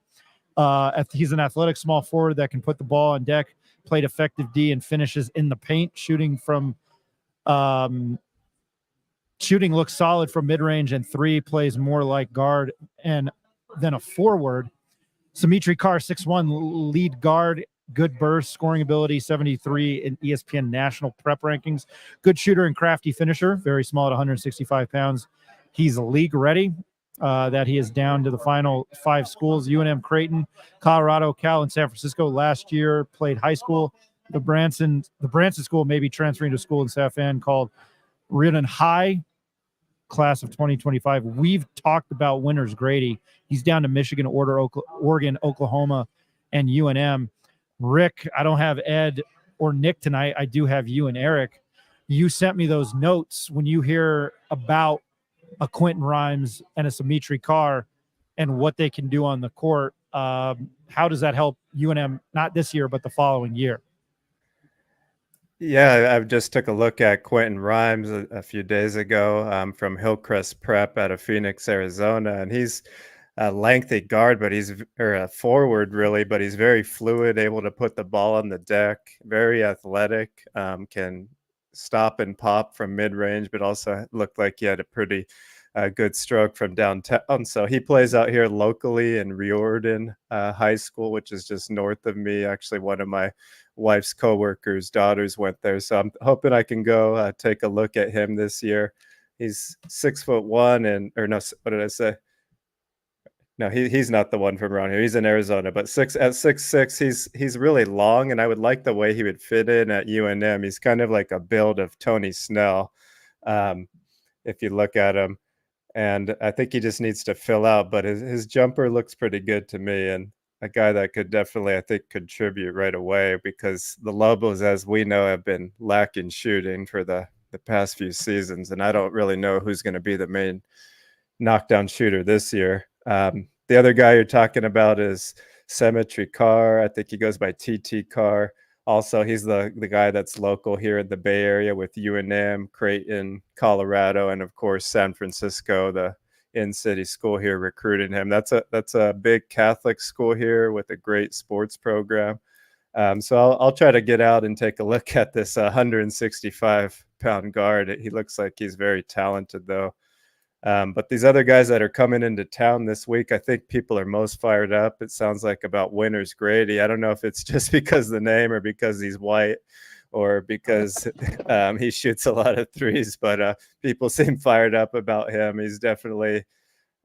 S2: He's an athletic small forward that can put the ball on deck, played effective D, and finishes in the paint. Shooting looks solid from mid-range, and three plays more like guard than a forward. Symmetry Carr, 6'1", lead guard, good burst, scoring ability, 73 in ESPN national prep rankings. Good shooter and crafty finisher, very small at 165 pounds. He's league ready. That he is down to the final 5 schools: UNM, Creighton, Colorado, Cal, and San Francisco. Last year played high school. The Branson school may be transferring to a school in South End called Riordan High, class of 2025. We've talked about Winters Grady. He's down to Michigan, Oregon, Oklahoma, and UNM. Rick, I don't have Ed or Nick tonight. I do have you and Eric. You sent me those notes. When you hear about a Quentin Rhymes and a Symmetry Carr and what they can do on the court, how does that help UNM, not this year, but the following year?
S4: Yeah, I just took a look at Quentin Rhymes a few days ago, from Hillcrest Prep out of Phoenix, Arizona, and he's a lengthy guard, but or a forward really, but he's very fluid, able to put the ball on the deck, very athletic, can stop and pop from mid range, but also looked like he had a pretty good stroke from downtown. So he plays out here locally in Riordan High School, which is just north of me. Actually, one of my wife's coworkers' daughters went there, so I'm hoping I can go take a look at him this year. He's 6'1" and or no, what did I say? No, he's not the one from around here. He's in Arizona, but 6'6", he's really long, and I would like the way he would fit in at UNM. He's kind of like a build of Tony Snell, if you look at him, and I think he just needs to fill out. But his jumper looks pretty good to me, and a guy that could definitely, I think, contribute right away, because the Lobos, as we know, have been lacking shooting for the past few seasons, and I don't really know who's going to be the main knockdown shooter this year. The other guy you're talking about is Cemetery Carr. I think he goes by TT Carr. Also, he's the guy that's local here in the Bay Area with UNM, Creighton, Colorado, and of course San Francisco, the in-city school here recruiting him. That's a big Catholic school here with a great sports program. So I'll try to get out and take a look at this 165-pound guard. He looks like he's very talented, though. But these other guys that are coming into town this week, I think people are most fired up. It sounds like about Winters Grady. I don't know if it's just because of the name or because he's white or because he shoots a lot of threes, but people seem fired up about him. He's definitely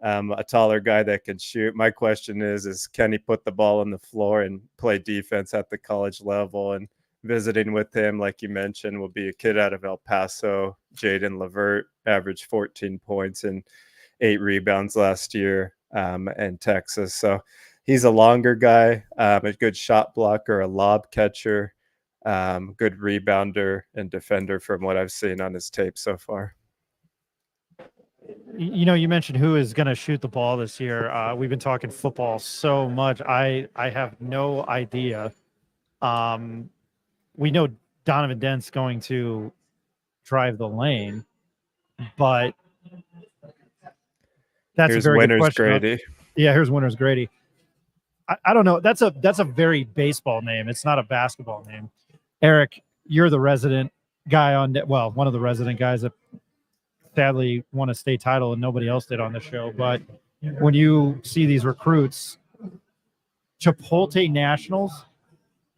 S4: a taller guy that can shoot. My question is can he put the ball on the floor and play defense at the college level? And visiting with him, like you mentioned, will be a kid out of El Paso, Jaden Levert, averaged 14 points and 8 rebounds last year in Texas. So he's a longer guy, a good shot blocker, a lob catcher, good rebounder and defender from what I've seen on his tape so far.
S2: You know, you mentioned who is going to shoot the ball this year. We've been talking football so much. I have no idea. We know Donovan Dent's going to drive the lane, but that's
S4: here's
S2: a very
S4: Winters
S2: good question.
S4: Grady.
S2: Yeah, here's Winters Grady. I don't know. That's a very baseball name. It's not a basketball name. Eric, you're the resident guy one of the resident guys that sadly won a state title and nobody else did on the show. But when you see these recruits, Chipotle Nationals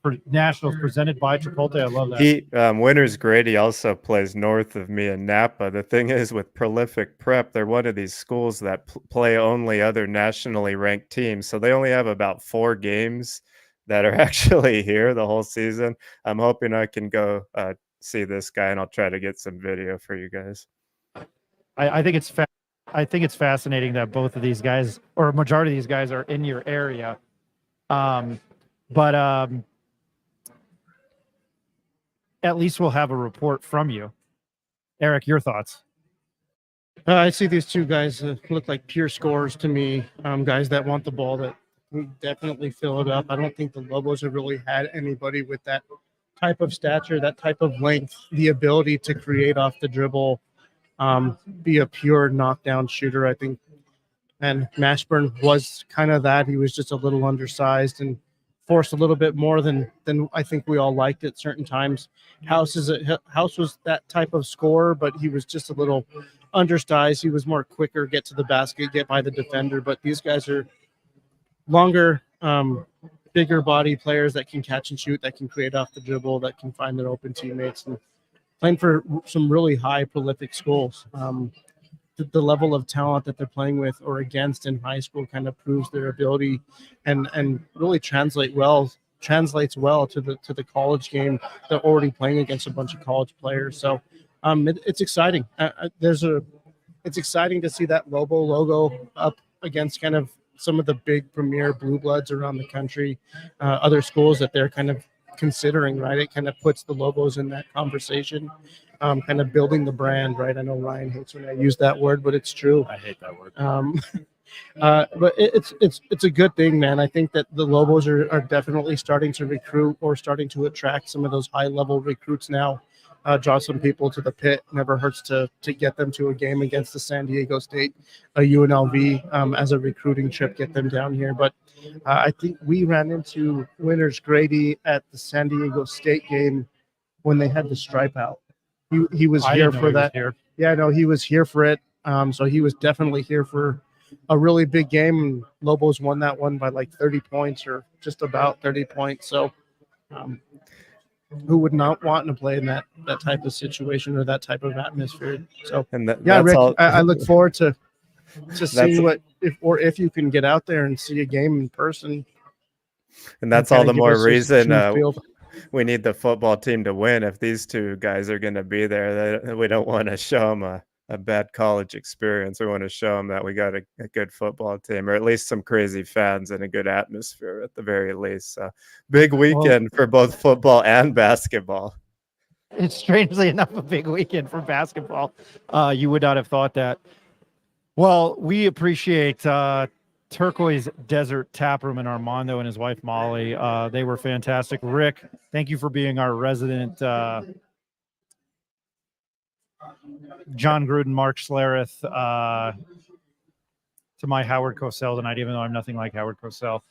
S2: presented by Chipotle, I love that.
S4: Winters Grady also plays north of me in Napa. The thing is, with Prolific Prep, they're one of these schools that play only other nationally ranked teams. So they only have about 4 games that are actually here the whole season. I'm hoping I can go see this guy, and I'll try to get some video for you guys.
S2: I think it's fascinating that both of these guys, or a majority of these guys, are in your area. But at least we'll have a report from you. Eric, your thoughts?
S3: I see these two guys look like pure scorers to me, guys that want the ball, that definitely fill it up. I don't think the Lobos have really had anybody with that type of stature, that type of length, the ability to create off the dribble, be a pure knockdown shooter, I think. And Mashburn was kind of that. He was just a little undersized and forced a little bit more than I think we all liked at certain times. House was that type of scorer, but he was just a little undersized. He was more quicker, get to the basket, get by the defender. But these guys are longer, bigger body players that can catch and shoot, that can create off the dribble, that can find their open teammates, and playing for some really high prolific schools. The level of talent that they're playing with or against in high school kind of proves their ability and really translates well to the college game. They're already playing against a bunch of college players. So it's exciting. It's exciting to see that Lobo logo up against kind of some of the big premier blue bloods around the country, other schools that they're kind of considering, right? It kind of puts the Lobos in that conversation, kind of building the brand, right? I know Ryan hates when I use that word, but it's true.
S2: I hate that word.
S3: But it's a good thing, man. I think that the Lobos are definitely starting to recruit or starting to attract some of those high level recruits now. Draw some people to the pit. Never hurts to get them to a game against the San Diego State, UNLV, as a recruiting trip, get them down here. But I think we ran into Winters Grady at the San Diego State game when they had the stripe out. He was here for that. Yeah, no, he was here for it. So he was definitely here for a really big game. Lobos won that one by like 30 points or just about 30 points. So who would not want to play in that type of situation or that type of atmosphere? So Rick, I look forward to seeing if you can get out there and see a game in person.
S4: And that's all the more reason we need the football team to win. If these two guys are going to be there, we don't want to show them a bad college experience. We want to show them that we got a good football team, or at least some crazy fans and a good atmosphere at the very least. So big weekend for both football and basketball.
S2: It's strangely enough a big weekend for basketball. You would not have thought that. Well, we appreciate Turquoise Desert Taproom and Armando and his wife Molly. They were fantastic. Rick, thank you for being our resident John Gruden, Mark Schlereth, to my Howard Cosell tonight, even though I'm nothing like Howard Cosell.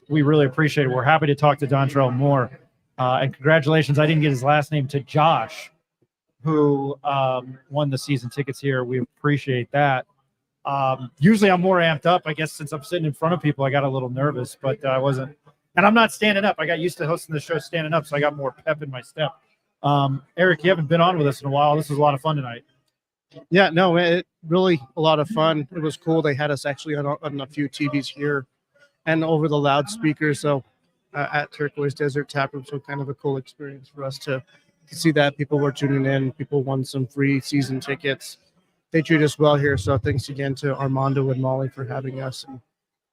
S2: We really appreciate it. We're happy to talk to DonTrell Moore. And congratulations, I didn't get his last name, to Josh, who won the season tickets here. We appreciate that. Usually I'm more amped up. I guess since I'm sitting in front of people, I got a little nervous, but I wasn't. And I'm not standing up. I got used to hosting the show standing up, so I got more pep in my step. Eric, you haven't been on with us in a while. This was a lot of fun tonight.
S3: Yeah, no, it really a lot of fun. It was cool. They had us actually on a few TVs here and over the loudspeakers. So at Turquoise Desert Taproom, so kind of a cool experience for us to see that people were tuning in. People won some free season tickets. They treat us well here. So thanks again to Armando and Molly for having us and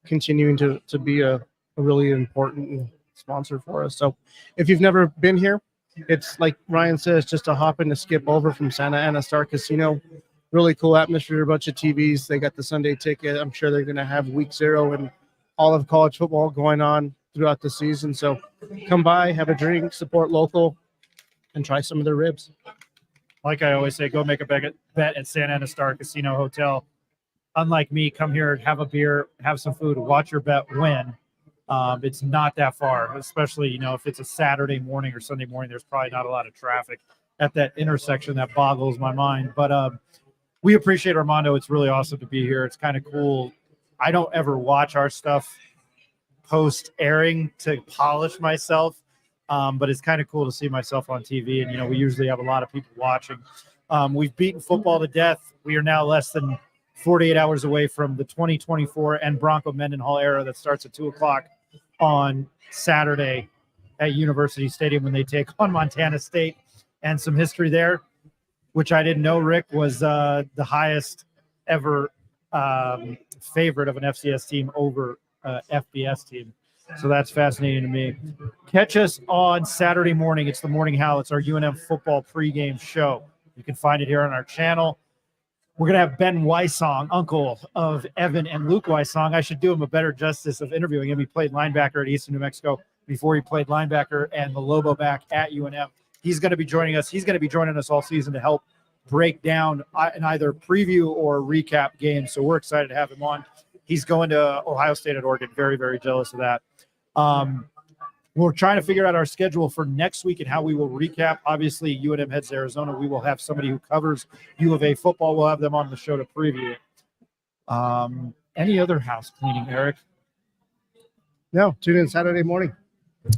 S3: continuing to be a really important sponsor for us. So if you've never been here, it's like Ryan says, just a hop and a skip over from Santa Ana Star Casino. Really cool atmosphere, a bunch of TVs. They got the Sunday ticket. I'm sure they're going to have week 0 and all of college football going on throughout the season. So come by, have a drink, support local, and try some of their ribs.
S2: Like I always say, go make a bet at Santa Ana Star Casino Hotel. Unlike me, come here, have a beer, have some food, watch your bet win. It's not that far, especially, if it's a Saturday morning or Sunday morning, there's probably not a lot of traffic at that intersection. That boggles my mind. But we appreciate Armando. It's really awesome to be here. It's kind of cool. I don't ever watch our stuff post-airing to polish myself, but it's kind of cool to see myself on TV. And, we usually have a lot of people watching. We've beaten football to death. We are now less than 48 hours away from the 2024 and Bronco Mendenhall era that starts at 2 o'clock on Saturday at University Stadium when they take on Montana State. And some history there, which I didn't know, Rick, was the highest ever favorite of an FCS team over FBS team. So that's fascinating to me. Catch us on Saturday morning. It's the Morning Howl. It's our UNM football pregame show. You can find it here on our channel. We're going to have Ben Wysong, uncle of Evan and Luke Wysong. I should do him a better justice of interviewing him. He played linebacker at Eastern New Mexico before he played linebacker and the Lobo back at UNM. He's going to be joining us. He's going to be joining us all season to help break down and either preview or recap games. So we're excited to have him on. He's going to Ohio State at Oregon. Very, very jealous of that. We're trying to figure out our schedule for next week and how we will recap. Obviously, UNM heads to Arizona. We will have somebody who covers U of A football. We'll have them on the show to preview it. Any other house cleaning, Eric?
S3: No, tune in Saturday morning.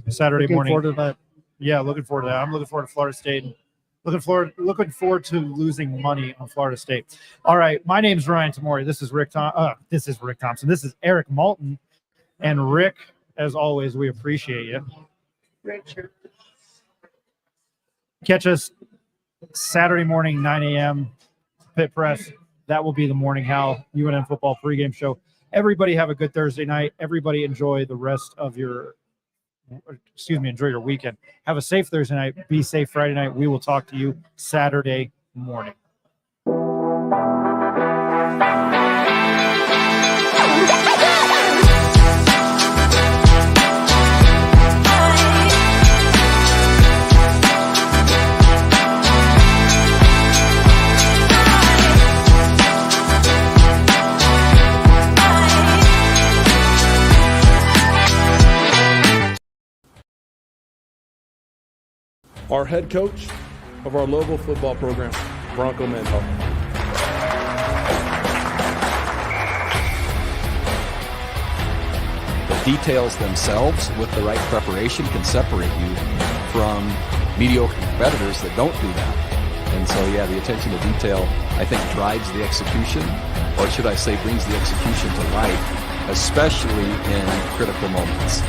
S2: Saturday morning.
S3: Looking forward to that.
S2: Yeah, looking forward to that. I'm looking forward to Florida State. Looking forward to losing money on Florida State. All right, my name's Ryan Tamori. This is Rick Thompson. This is Eric Malton. And Rick, as always, we appreciate you.
S3: Richard.
S2: Catch us Saturday morning, 9 a.m. Pit Press. That will be the Morning Howl UNM football pregame show. Everybody have a good Thursday night. Everybody enjoy the rest of enjoy your weekend. Have a safe Thursday night. Be safe Friday night. We will talk to you Saturday morning.
S8: our head coach of our Lobo football program, Bronco Mental.
S9: The details themselves with the right preparation can separate you from mediocre competitors that don't do that. And so, yeah, the attention to detail, I think, drives the execution, or should I say brings the execution to life, especially in critical moments.